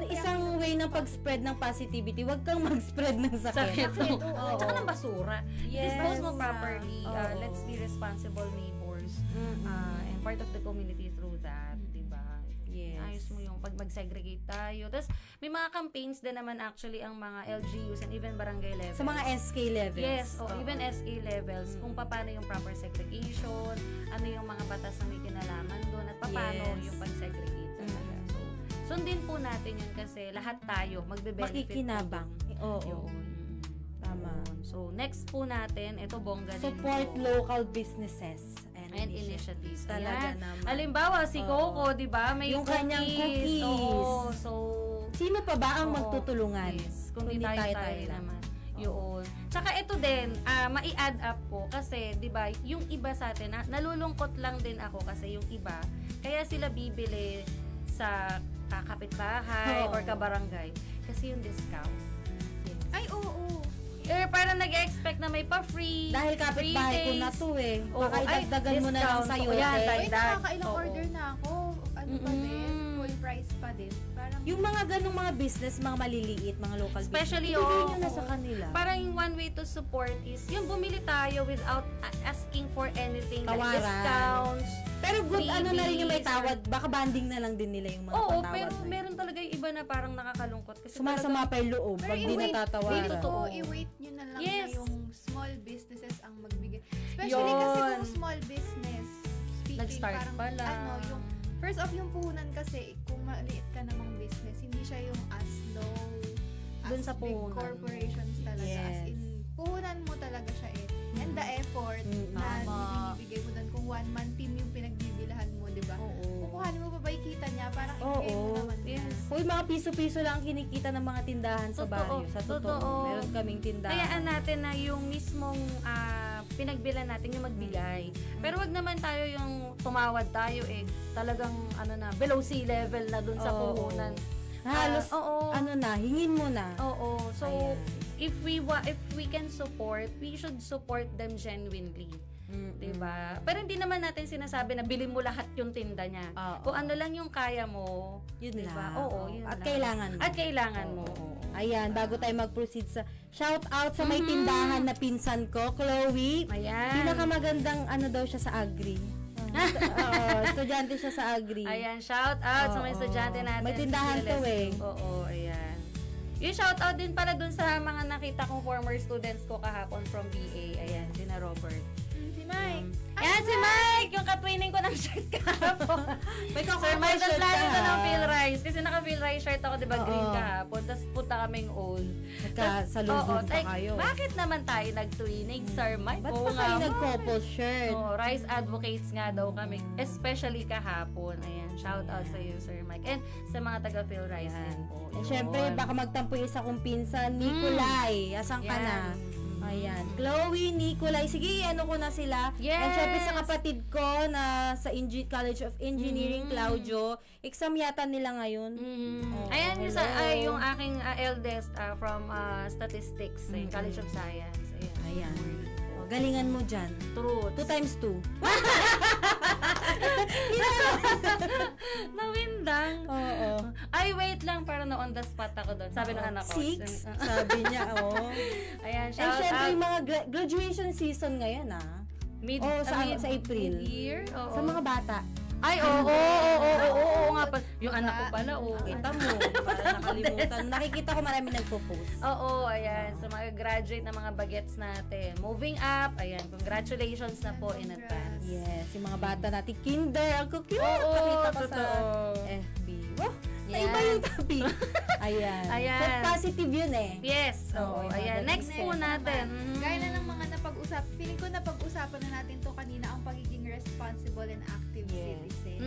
Isang way ng pag-spread ng positivity, wag kang mag-spread ng sakit. Sakit. oo. Oo. Tsaka ng basura. Yes. Dispose mo properly. Oo. Let's be responsible neighbors. And part of the community through that. Diba? Yes. Ayos mo yung pag mag-segregate tayo. Tapos, may mga campaigns din naman actually ang mga LGUs and even barangay levels. Sa mga SK levels. Yes, even SK levels, kung paano yung proper segregation, ano yung mga batas na may kinalaman doon, at paano Yes. yung pag-segregate talaga. So, sundin po natin yun kasi lahat tayo magbe-benefit. Makikinabang. po Oo. yun. Tama. So, next po natin, ito bongga din Support po. local businesses And initiatives. Talaga Ayan. naman. Halimbawa, si Oo. Coco, di ba? May Yung kanyang cookies. Oo. So, Sino pa ba ang oo. magtutulungan? Yes. Kundi tayo lang. naman. Yun. Tsaka ito din, mai-add up ko kasi, di ba, yung iba sa atin, nalulungkot lang din ako kasi yung iba, kaya sila bibili sa kapitbahay Oo. or kabarangay kasi yung discount. ay, oo. Parang nag-expect na may pa-free. Dahil kapitbahay ko free na days. to eh. Oo, Baka ay, idagdagan mo na lang discount. sa'yo. Oo, yan, eh. dahil- Wait, nakakailang Oo. order na ako. Ano pa din? Full price pa din. Parang, Yung mga ganong mga business, mga maliliit, mga local Especially, business, ibigay oo. nyo na sa kanila. Parang yung one way to support is yung bumili tayo without asking for anything like Tawaran. discounts. Pero good, ano na rin yung may freebies, tawad. Baka banding na lang din nila yung mga Oo, patawad pero na yun. meron talaga yung iba na parang nakakalungkot. Kasi Sumasama pa yung loob pero pag di i-wait, natatawaran. totoo. i-wait nyo na lang Yes. na yung small businesses ang magbigay. Especially kasi Yun. kung small business, speaking, Nag-start parang, pa lang. yung, first off, yung puhunan kasi, kung maliit ka namang business, hindi siya yung as low, Dun as sa big puhunan. corporations talaga. As Yes. in, puhunan mo talaga siya eh. And the effort na Tama. binibigay mo doon, kung one-man team yung pinagbibilahan mo, di ba? Oo. Kukuhanin mo pa ba yung kita niya? Parang Oo. ibigay mo naman niya. Yes. Uy, mga piso-piso lang ang kinikita ng mga tindahan sa Totoo, baryo. Sa totoo. totoo. Meron kaming tindahan. Kayaan natin na yung mismong pinagbilan natin yung magbigay. Pero wag naman tayo yung tumawad tayo talagang below sea level na dun sa Oo. puhunan. Halos, Oo. hingin mo na. Oo. So, Ayan. if we can support, we should support them genuinely. Diba? Pero hindi naman natin sinasabi na bilhin mo lahat yung tinda niya. Oo. Kung ano lang yung kaya mo, Yun diba? lang. Oo, yun At lang. kailangan mo. At kailangan mo. Ayan, bago tayo mag-proceed sa shout out sa may tindahan na pinsan ko, Chloe. Ayan. Pinakamagandang daw siya sa agri. Estudyante siya sa agri. Ayan, shout out sa mga Oo. estudyante natin. May tindahan sa to LSU. eh. Oo, ayan. Yung shout out din pala dun sa mga nakita kong former students ko kahapon from BA. Ayan, sina Robert. Si Mike. Ayan, si Mike! Yung katwining ko ng shirt kahapon. May Sir Mike, shirt plano ko ng ka. Feel Rise. Kasi naka-Feel Rise shirt ako, di ba, green kahapon. Tapos punta kaming old. Nagkasalubong pa kayo. Bakit naman tayo nag-twinig, Sir Mike? Ba't Oo pa kayo nga, nag-couple shirt? Rise advocates nga daw kami. Especially kahapon. Ayan, shout out sa iyo, Sir Mike. And sa mga taga-Feel Rise din po. And syempre, baka magtampo yung isa kong pinsan, Nicolay. Asan ka na? Ayan. Chloe, Nicolay. Sige, ano ko na sila. Yes! And syempre sa kapatid ko na sa College of Engineering, Claudio. Exam yata nila ngayon. Ayan, yung aking eldest from statistics, College of Science. Ayan. Galingan mo dyan. Truth. 2 times 2. Nawindang. Oo. Ay, wait lang, para na on the spot ako doon. Sabi ng anak ko. 6. Sabi niya, Ayan, And shout syempre out. yung mga graduation season ngayon, sa April. Mid-year? Sa mga bata. Ay, oo nga pa. Yung anak ko pala, Kita mo, para nakalimutan. Nakikita ko marami nagpo-post. Oo, ayan. So, mga graduate na mga bagets natin. Moving up, ayan. Congratulations na po in advance. Yes, yung mga bata natin, kinder. Ang cute. Oo, Pakita ko sa totoo. FB. Wow, Yan. naiba yung topic. Ayan. Ayan. So, positive yun eh. Yes. Oo, Oo, ayan. magaling Next po natin. Gaya na ng mga feeling ko napag-usapan na natin to kanina, ang pagiging responsible and active citizen.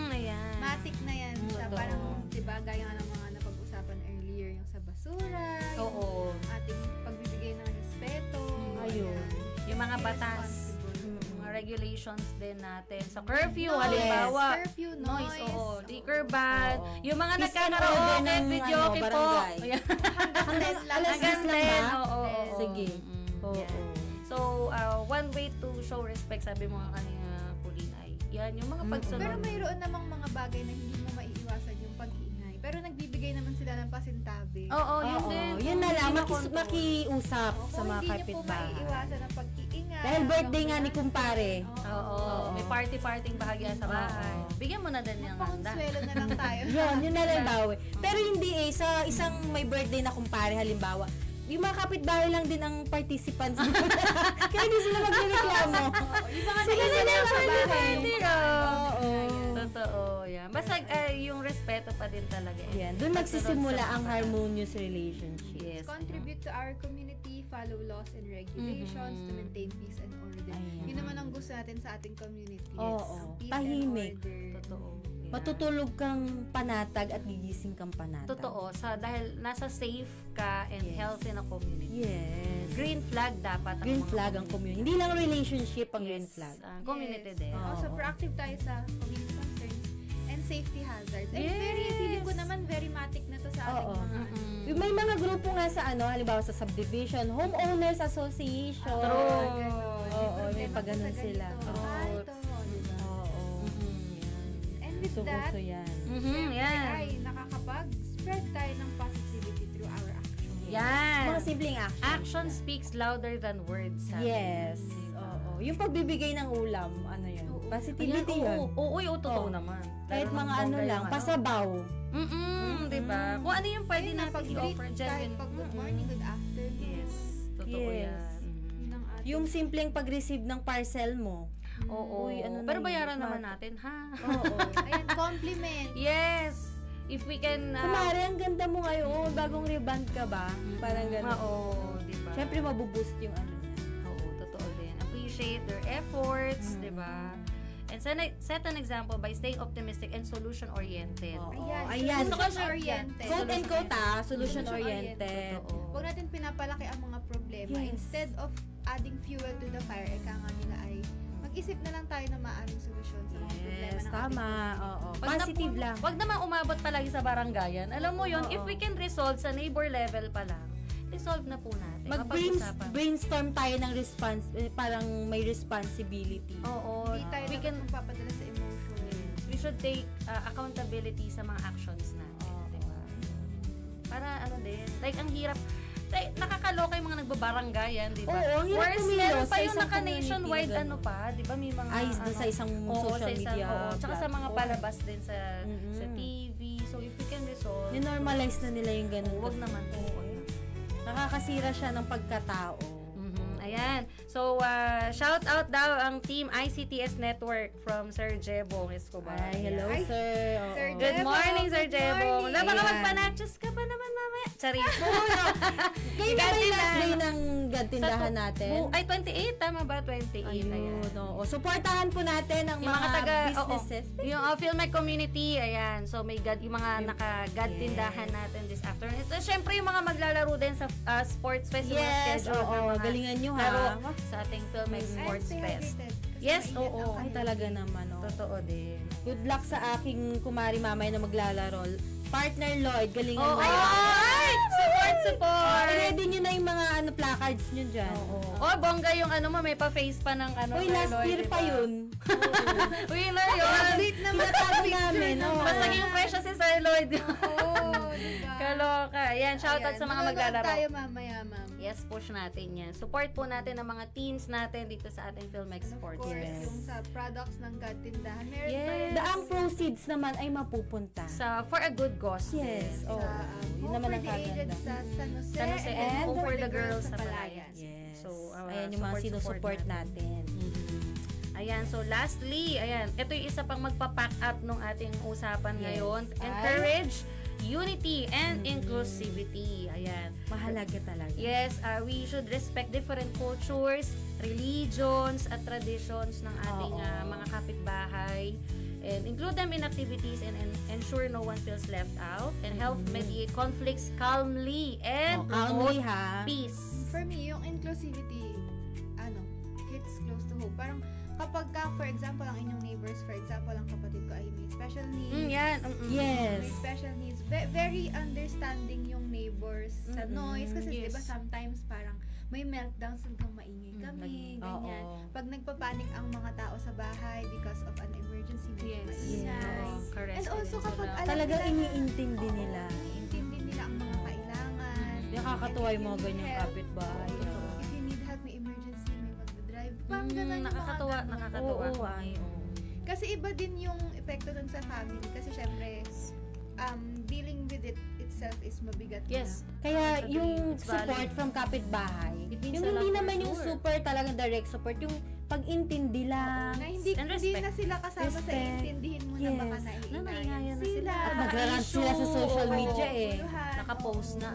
Ayan. Matik na yan siya. Totoo. Parang, diba, gaya nga ng mga napag-usapan earlier, yung sa basura, Oo. yung ating pagbibigay ng respeto. Ayun. ayan. Yung mga Be batas. responsible. Mga regulations din natin. Sa curfew, Noise. halimbawa. Curfew, Noise, noise. oo. Liquor ban. Oo. Yung mga Peace and nagkakaroon order ng ng, videoke po. barangay. Ayan. Hanggang alas 10 Hanggang lang 10. ba? Oo. Sige. Oo. Yan. So, one way to show respect, sabi mo nga kanina, Pauline, ay yan, yung mga pagsunod. Pero mayroon namang mga bagay na hindi mo maiiwasan yung pag-iingay. Pero nagbibigay naman sila ng pasintabi. Oo, yun Oo, din. yun na lang, Hindi makontrol. makiusap O, sa kung mga hindi niyo po kapitbahay. maiiwasan ang pag-iingay. Dahil birthday nga ni kumpare. Oo, may party-parting bahagya sa bahay. Bigyan mo na din yung handa. Pangonsuelo na lang tayo. Yun na lang bawi. Pero hindi sa isang may birthday na kumpare, halimbawa, yung mga kapitbahay lang din ang participants. Kaya hindi sila magreklamo. Yung mga Sila naisa na lang sa lang bahay. Oo. Totoo, yan. Basta yung respeto pa din talaga. Yan, doon magsisimula ang harmonious relationship. Yes. Contribute to our community, follow laws and regulations to maintain peace and order. Ayan. Yun naman ang gusto natin sa ating community. Oo. Peace Tahimik. and order. Totoo. Yan. Matutulog kang panatag at gigising kang panatag. Totoo. Dahil nasa safe ka and healthy na community. Yes. Green flag dapat ang Green mga flag ang community. Hindi lang relationship ang green Yes, flag. community din. Oo. Also, proactive tayo sa community concerns and safety hazards. And feeling ko naman very matic na to sa ating Oo. mga May mga grupo nga sa halimbawa sa subdivision, homeowners association. True. Oo, may pagganon sila. Ito, diba? Oo. And with that, Uso yan. Yan. ay nakakapag-spread tayo ng positivity through our actions. Yan. Mga simpleng action. Action speaks louder than words. sabi. Yes. Oo. Yung pagbibigay ng ulam, ano yun? Oo. Positivity Ayan, yun. oo, totoo Oo. naman. Kahit Lalo mga ng ano bongga lang, yung pasabaw. diba? Kung ano yung pwede Ayun, natin pag-greet i-offer, kahit genuine. pag good morning, good afternoon. Yes. Totoo Yes. yan. Yun ang ating Yung simpleng pag-receive ng parcel mo. Oo. Uy, ano na Pero yun? bayaran naman natin, ha? Oo. Ayan, compliment. Yes. If we can... Kumari, ang ganda mo ngayon. Bagong reband ka ba? Parang gano'n. Oo, diba? Siyempre, mabuboost yung ano niya. Oo, totoo din. Appreciate their efforts, diba? And set an example by staying optimistic and solution-oriented. Oo. Ayan, Ayan. solution-oriented. Quote and quote solution-oriented. Totoo. Huwag natin pinapalaki ang mga problema. Yes. Instead of adding fuel to the fire, eka nga nila ay mag-isip na lang tayo ng maaring solusyon sa mga problema Yes, ng tama. ating Oo. Wag Positive lang. Wag naman umabot palagi sa barangayan. Alam mo yon, Oo. if we can resolve sa neighbor level pa lang, resolve na po natin. Mapag-usapan. Mag-brainstorm tayo ng parang may responsibility. Oo. Hindi tayo We dapat can magpapadala sa emotion. we should take accountability sa mga actions natin, diba? Para ano din, like ang hirap nakakaloka yung mga nagbabaranggayan, di ba? Oo, ang hirap Worse, kumilos meron pa sa yung isang naka-nationwide community na ano pa, di ba? May mga Ay, doon sa isang social media tsaka sa mga platform. palabas din sa TV. So, if we can resolve, Ninormalize na nila yung ganun. wag naman po. Nakakasira siya ng pagkatao. Ayan. So, shout out daw ang team ICTS Network from Sir Jebong Escobar. Ay, hello, Ayan. sir. Sir Oo. Good morning, Sir Good Jebong. morning. Na baka Ayan. magpanachos ka pa naman mamaya. Charis. Kayo na ba yung last day ng gantindahan natin? Ay, 28. Tama ba? 28. Ayan. Ayun, oo. Supportahan po natin ang Yung mga taga businesses. yung Filmec community, ayan. So may yung mga naka-God tindahan natin this afternoon. Ito syempre yung mga maglalaro din sa Sports Fest, yung mga Yes, schedule ng oo. mga Galingan nyo, ha? laro sa ating Filmec And Sports stay Fest. hydrated, kasi Yes, mainit ang oo. Ay, panahon. talaga naman, oh. Totoo din. Good luck sa aking kumari mamay na maglalaro. Partner Lloyd, galingan Oo. mo. Ay! Support! Ready nyo na yung mga placards nyo dyan. Oh, bongga yung ano mo, may pa-face pa ng ano. Uy, Sir last Lloyd, year diba? pa yun. Winner yun! Update naman Tinatag namin, oh. Mas naging fresh siya si Sir Lloyd. Oo, diba? Kaloka. Yan, shoutout sa mga Manonood maglalaro. tayo mamaya, ma'am. Yes, push natin yan. Support po natin ang mga teams natin dito sa ating Filmex And of Sports. course, Yes. yung sa products ng God tindahan, meron Yes. pa rin Ang proceeds naman ay mapupunta. For a good cause. Yes, din. oo. sa Yun Home naman for ang the Aged kaganda. sa San Jose, San Jose and Home for the Girls sa Palayan. Yes. So, ayan yung mga support sinusupport natin. Ayan, so lastly, ayan, ito yung isa pang magpa-pack up ng ating usapan Yes. ngayon. Ay. Encourage unity and inclusivity. Ayan. Mahalaga talaga. Yes, we should respect different cultures, religions, at traditions ng ating Oo. mga kapitbahay, and include them in activities and ensure no one feels left out, and help mediate conflicts calmly and Calmly, promote ha? peace. For me, yung inclusivity, hits close to home. Parang kapag for example, ang inyong neighbors, for example, ang kapatid ko ay may special needs. Yan. Yes. May special needs. Very understanding yung neighbors sa noise. Kasi Yes. diba sometimes parang may meltdowns hanggang maingay kami, ganyan. Oo. Pag nagpapanik ang mga tao sa bahay because of an emergency, medyo Yes. maingay. Oo, correct And also din kapag sila. alam Talagang nila na- iniintindi nila. iniintindi nila ang mga kailangan. Nakakatuwa And yung mga if you ganyang need help, kapitbahay. If you need help, may emergency, may magdadrive. Parang ganun yung Nakakatuwa, mga ganun. nakakatuwa. Oo, ay, oo. Kasi iba din yung epekto dun sa family. Kasi syempre, dealing with it itself is mabigat na. Yes. Kaya Sabi, yung it's support valid. from kapitbahay, It means yung a lot hindi for naman yung sure. super talagang direct support, yung pag-intindi lang. Na hindi, And hindi respect. na sila kasama sa Respect. intindihin mo na Yes. baka Na naiingayan naiingayan na sila. At nagrarant sila sa social Oo. media eh. Nakapost na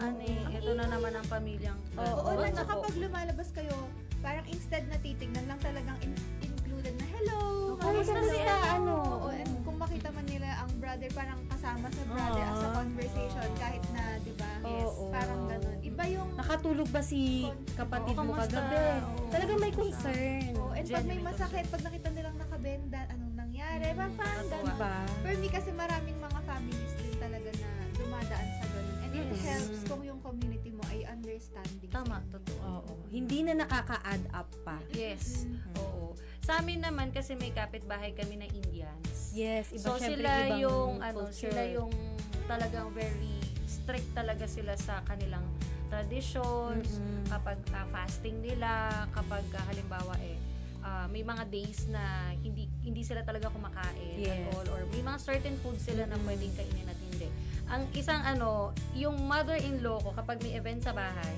ito na naman ang pamilyang. Oo, Oo, na na tsaka pag lumalabas kayo, parang instead na titignan lang talagang included na hello, Kamusta hello. sila? Ano? Oo, and kung makita man nila ang brother, parang kasama sa brother as a conversation kahit na, di ba? Yes. Oo. Parang ganun. Iba yung Nakatulog ba si kapatid Oo, mo kamusta? kagabi? Oo. Talagang may concern. oh, and pag may Genuine masakit, pag nakita nilang nakabenda, anong nangyari? Parang nakakatuwa. ganun. Diba? For me kasi maraming mga families din talaga na dumadaan sa ganun. And it Yes. helps kung yung community mo ay understanding. Tama, totoo. Oo. Hindi na nakaka-add up pa. Yes. Oo. Sa amin naman kasi may kapitbahay kami na Indians. Yes, iba So syempre sila ibang yung culture. sila yung talagang very strict talaga sila sa kanilang traditions, kapag fasting nila, kapag halimbawa may mga days na hindi sila talaga kumakain at Yes. all, or may mga certain foods sila na pwedeng kainin at hindi. Ang isang yung mother-in-law ko kapag may event sa bahay,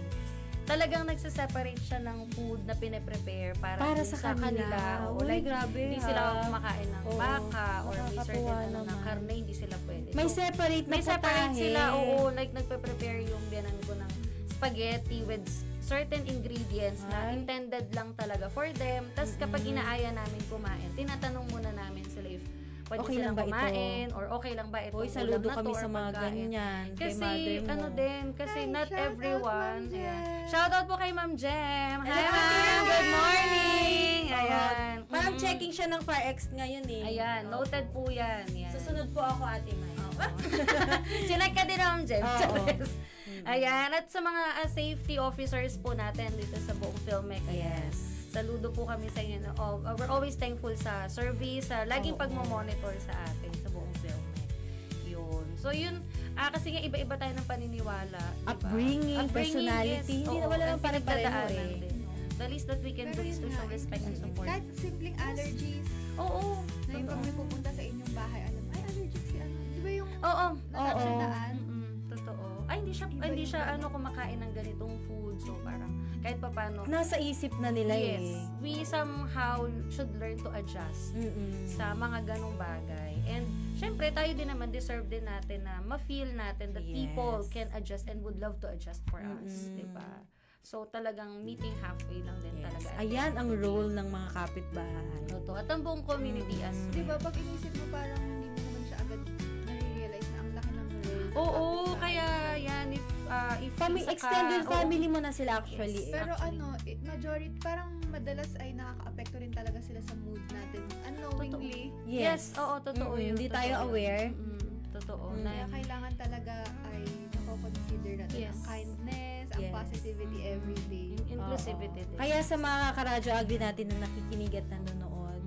talagang nagse-separate siya ng food na pine-prepare para sa kanila. kanila. Oo, Uy, like, grabe, hindi ha? sila kumakain ng Oo, baka or may certain nakakatuwa na naman. karne, hindi sila pwede. May So, separate na may separate putahe. sila, oo, like nagpe-prepare yung biyanan ko ng spaghetti with certain ingredients na Ay. intended lang talaga for them. Tapos kapag inaaya namin kumain, tinatanong muna namin sila if pwede Okay silang lang ba ito? kumain or okay lang ba itong Uy, ulam saludo na to kami or sa mga pagkain. ganyan. Kay Kasi mother mo. kasi Ay, not shout out, everyone. Ma'am Jem. Ayan. Shout out po kay Ma'am Jem. Hi, Hello, Ma'am. Ma'am. Good morning. Ayan. Parang checking siya ng FarX ngayon eh. Ayan, noted po yan. Yan. Susunod po ako, Ate May. Chinek ka din, Ma'am Jem. Oo. Charis. Ayan. At sa mga safety officers po natin dito sa buong Filmec. Ayan. Yes. Saludo po kami sa inyo. We're always thankful sa service, sa laging Oo. pagmamonitor sa atin sa buong Filmec. Yun. So yun, kasi nga iba-iba tayo ng paniniwala. Diba? Upbringing, personality, hindi na wala and nang pare-pareho pinagdadaanan eh. din. The least that we can do Pero is to yun show nga, respect and support. kahit simpleng allergies, Oo. na yung pag may pupunta sa inyong bahay, alam, ay allergic si ano. Di ba yung Oo. nakakandaan? Totoo. Ay, hindi siya kumakain ng ganitong food. So parang kahit papaano nasa isip na nila we somehow should learn to adjust sa mga ganong bagay. And syempre tayo din naman deserve din natin na ma-feel natin that people can adjust and would love to adjust for us, 'di ba? So, talagang meeting halfway lang din talaga. Ayan ang role ng mga kapitbahay. Totoo. At ang buong community as well. Diba, pag inisip mo parang hindi mo naman siya agad nare-realize na ang laki ng role. Oo, kaya yan, if extended family mo na sila actually. Pero majority, parang madalas ay nakaka-apekto rin talaga sila sa mood natin. Unknowingly. Yes, oo, totoo yun. Hindi tayo aware. Totoo. Kaya kailangan talaga ay consider natin ang kindness, ang positivity every day. Yung inclusivity din. Kaya sa mga karadyo agri natin na nakikinig at nanonood,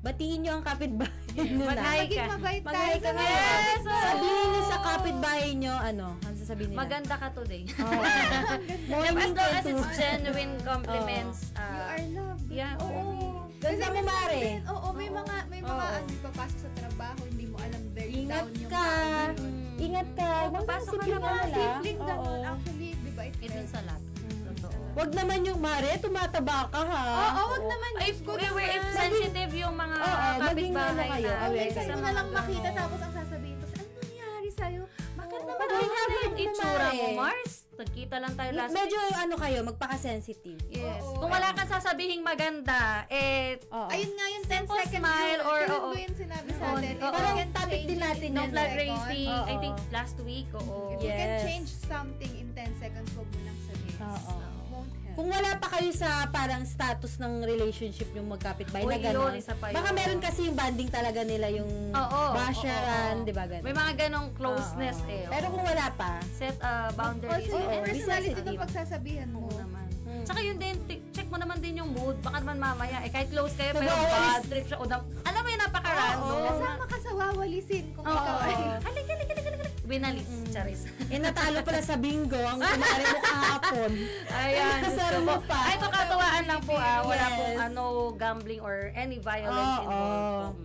batiin nyo ang kapitbahay nyo na. Maging mabait tayo. Mag-hi ka ngayon. Sabihin nyo sa kapitbahay nyo, ano sasabihin nila? Maganda ka today. Morning as long as it's genuine compliments. You are loved. Yeah, oo. Ganda mo, Mare. Oo, may mga papasok sa trabaho, hindi mo alam, very Ingat down yung ka. tao. Ingat ka. Papasok ka Yung mga naman. sibling ganun, actually, di ba? Even sa lahat. Totoo. Wag naman yung, Mare, tumataba ka ha. Wag naman. If sensitive yung mga maging kapitbahay kayo, na. aware Minsan kayo. mo na lang makita tapos ang sasabihin ko, ano nangyari sa'yo? Bakit naman Tingnan mo yung itsura mo, Mare. Mars. Nagkita lang tayo last Medyo kayo, magpaka-sensitive. Yes. Oo. Kung wala kang sasabihing maganda, Ayun nga yung 10 Simple second smile rule. or, Tulad mo yung sinabi sa atin. Oo. If you can Topic change din natin in no 10 flag seconds, racing, I Oo. think last week, If you can change something in 10 seconds, huwag mo nang sabihin. Oo. Won't help. Kung wala pa kayo sa parang status ng relationship yung magkapitbahay na gano'n, isa pa baka yun. meron kasi yung banding talaga nila yung basheran, di ba gano'n? May mga ganong closeness Pero kung wala pa, set boundaries. Also, Oo, personality sensitive. ng pagsasabihan mo. Oo naman. Tsaka yun din, check mo naman din yung mood. Baka naman mamaya, kahit close kayo, pero Nag-aalis. bad trip siya. Alam mo yun, napaka-random. Kasama ka sa wawalisin kung ikaw ay... Halik. Winalis. Charis. natalo pala sa bingo ang kumari mo kahapon. Ayan. Kasama mo pa. Ay, kakatuwaan lang po Wala Yes. pong gambling or any violence involved.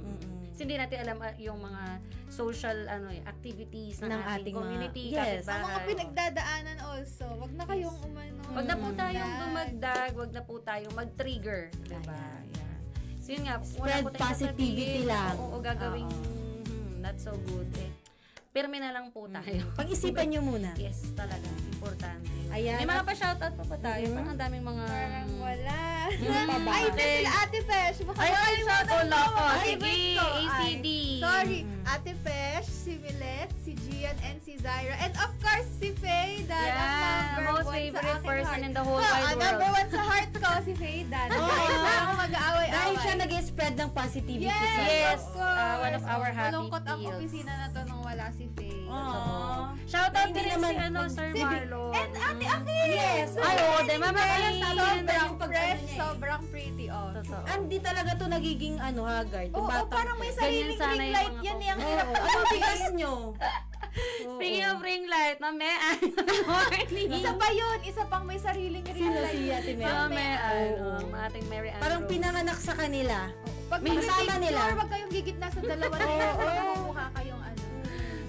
Kasi hindi natin alam yung mga social activities ng ating community, yes. Ang mga pinagdadaanan also. Wag na kayong umano. Wag na po tayong dumagdag, wag na po tayong mag-trigger, diba? Yeah. So yun nga, Spread po tayong positivity sasabihin, lang. Oo, gagawing not so good Pirmi na lang po tayo. Pag-isipan nyo muna. Yes, talaga. Importante. Ayan. May mga pa-shoutout pa ba tayo? Parang ang daming mga... Parang wala. pa ba? Ay, ito sila Ate Pesh. Baka shout out ko. Ay, Sige, wait ko. ACD. Sorry. Ate Pesh, si Millet, si Gian, and si Zyra. And of course, si Faye. Ang number most one favorite sa aking person heart. in the whole wide Ang number world. one sa heart ko, si Faye Dan. Kaya ako mag-aaway-away. Dahil siya nag-spread ng positivity sa Yes. of course. One of our happy Malungkot ang deals. opisina na to nung wala si Faye. Shout out Hindi din naman si Sir Marlon. And Ate Aki! Yes. Ay, oo, di ba? Sobrang fresh, sobrang pretty, Totoo. Hindi talaga to nagiging haggard. Oo, parang may sariling Ganyan sana ring yung light mga yan. Yung Oo. hirap Ano bigas nyo? Speaking of ring light, mamaya, morning. Isa pa yun, isa pang may sariling ring Sino light. si Ate Mel? Mamaya, Oo. ang ating Mary Ann Parang Rose. pinanganak sa kanila. Pag May kasama nila. Huwag kayong gigit na sa dalawa na yan. Mukha kayong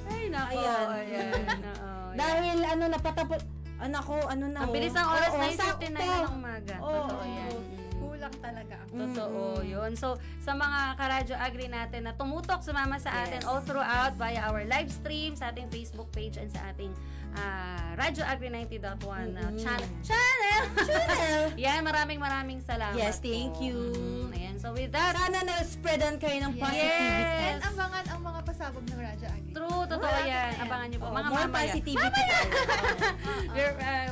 Ay, nako. Ayan. Ayan. Oo, Dahil napatapos, anak ko, na. ang bilis ng oras Oo, na 9:59 sakto. ng umaga. Oo. Totoo yan. kulang talaga. Totoo yun. So, sa mga karadyo agri natin na tumutok, sumama sa atin all throughout via our live stream, sa ating Facebook page, and sa ating Radyo Agri 90.1 channel. Yan, maraming salamat. Yes, thank you. Ayan, so with that, sana na-spreadan kayo ng positivity. And abangan ang mga pasabog ng Radyo Agri. true, totoo yan. Abangan nyo po. Mga More mamaya. positivity tayo.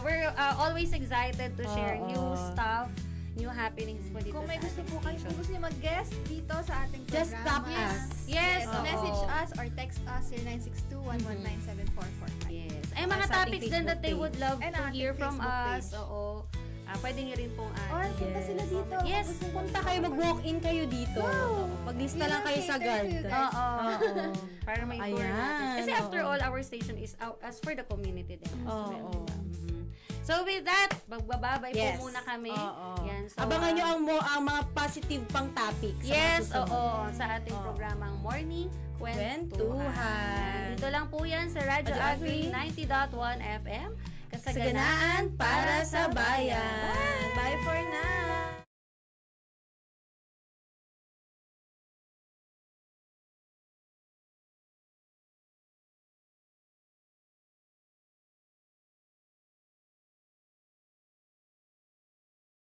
We're always excited to share new stuff, new happenings po dito Kung may sa gusto ating po kayo, station. kung gusto niyo mag-guest dito sa ating program, Just stop us. Yes, oo. message us or text us 0962-119-7445. Yes. Ay, mga Sa ating topics din that they Facebook would love And to ating hear from Facebook us. page. Oo. Pwede nyo rin pong Or punta sila dito. Yes. Kung gusto Punta kayo, mag-walk-in kayo dito. Maglista lang kayo sa guard. Oo. Para may tour Ayan, natin. Kasi after oo. all, our station is out as for the community din. as Oo. well, diba? So with that, magbababay Yes. po muna kami. Oo. Yan. So, Abangan nyo ang mga positive pang topics. sa mga Yes, susunod. oo. Sa ating programang Morning Kwentuhan. Kwentuhan. Ganito lang po yan sa Radyo Agri 90.1 FM. Kasaganaan para sa bayan.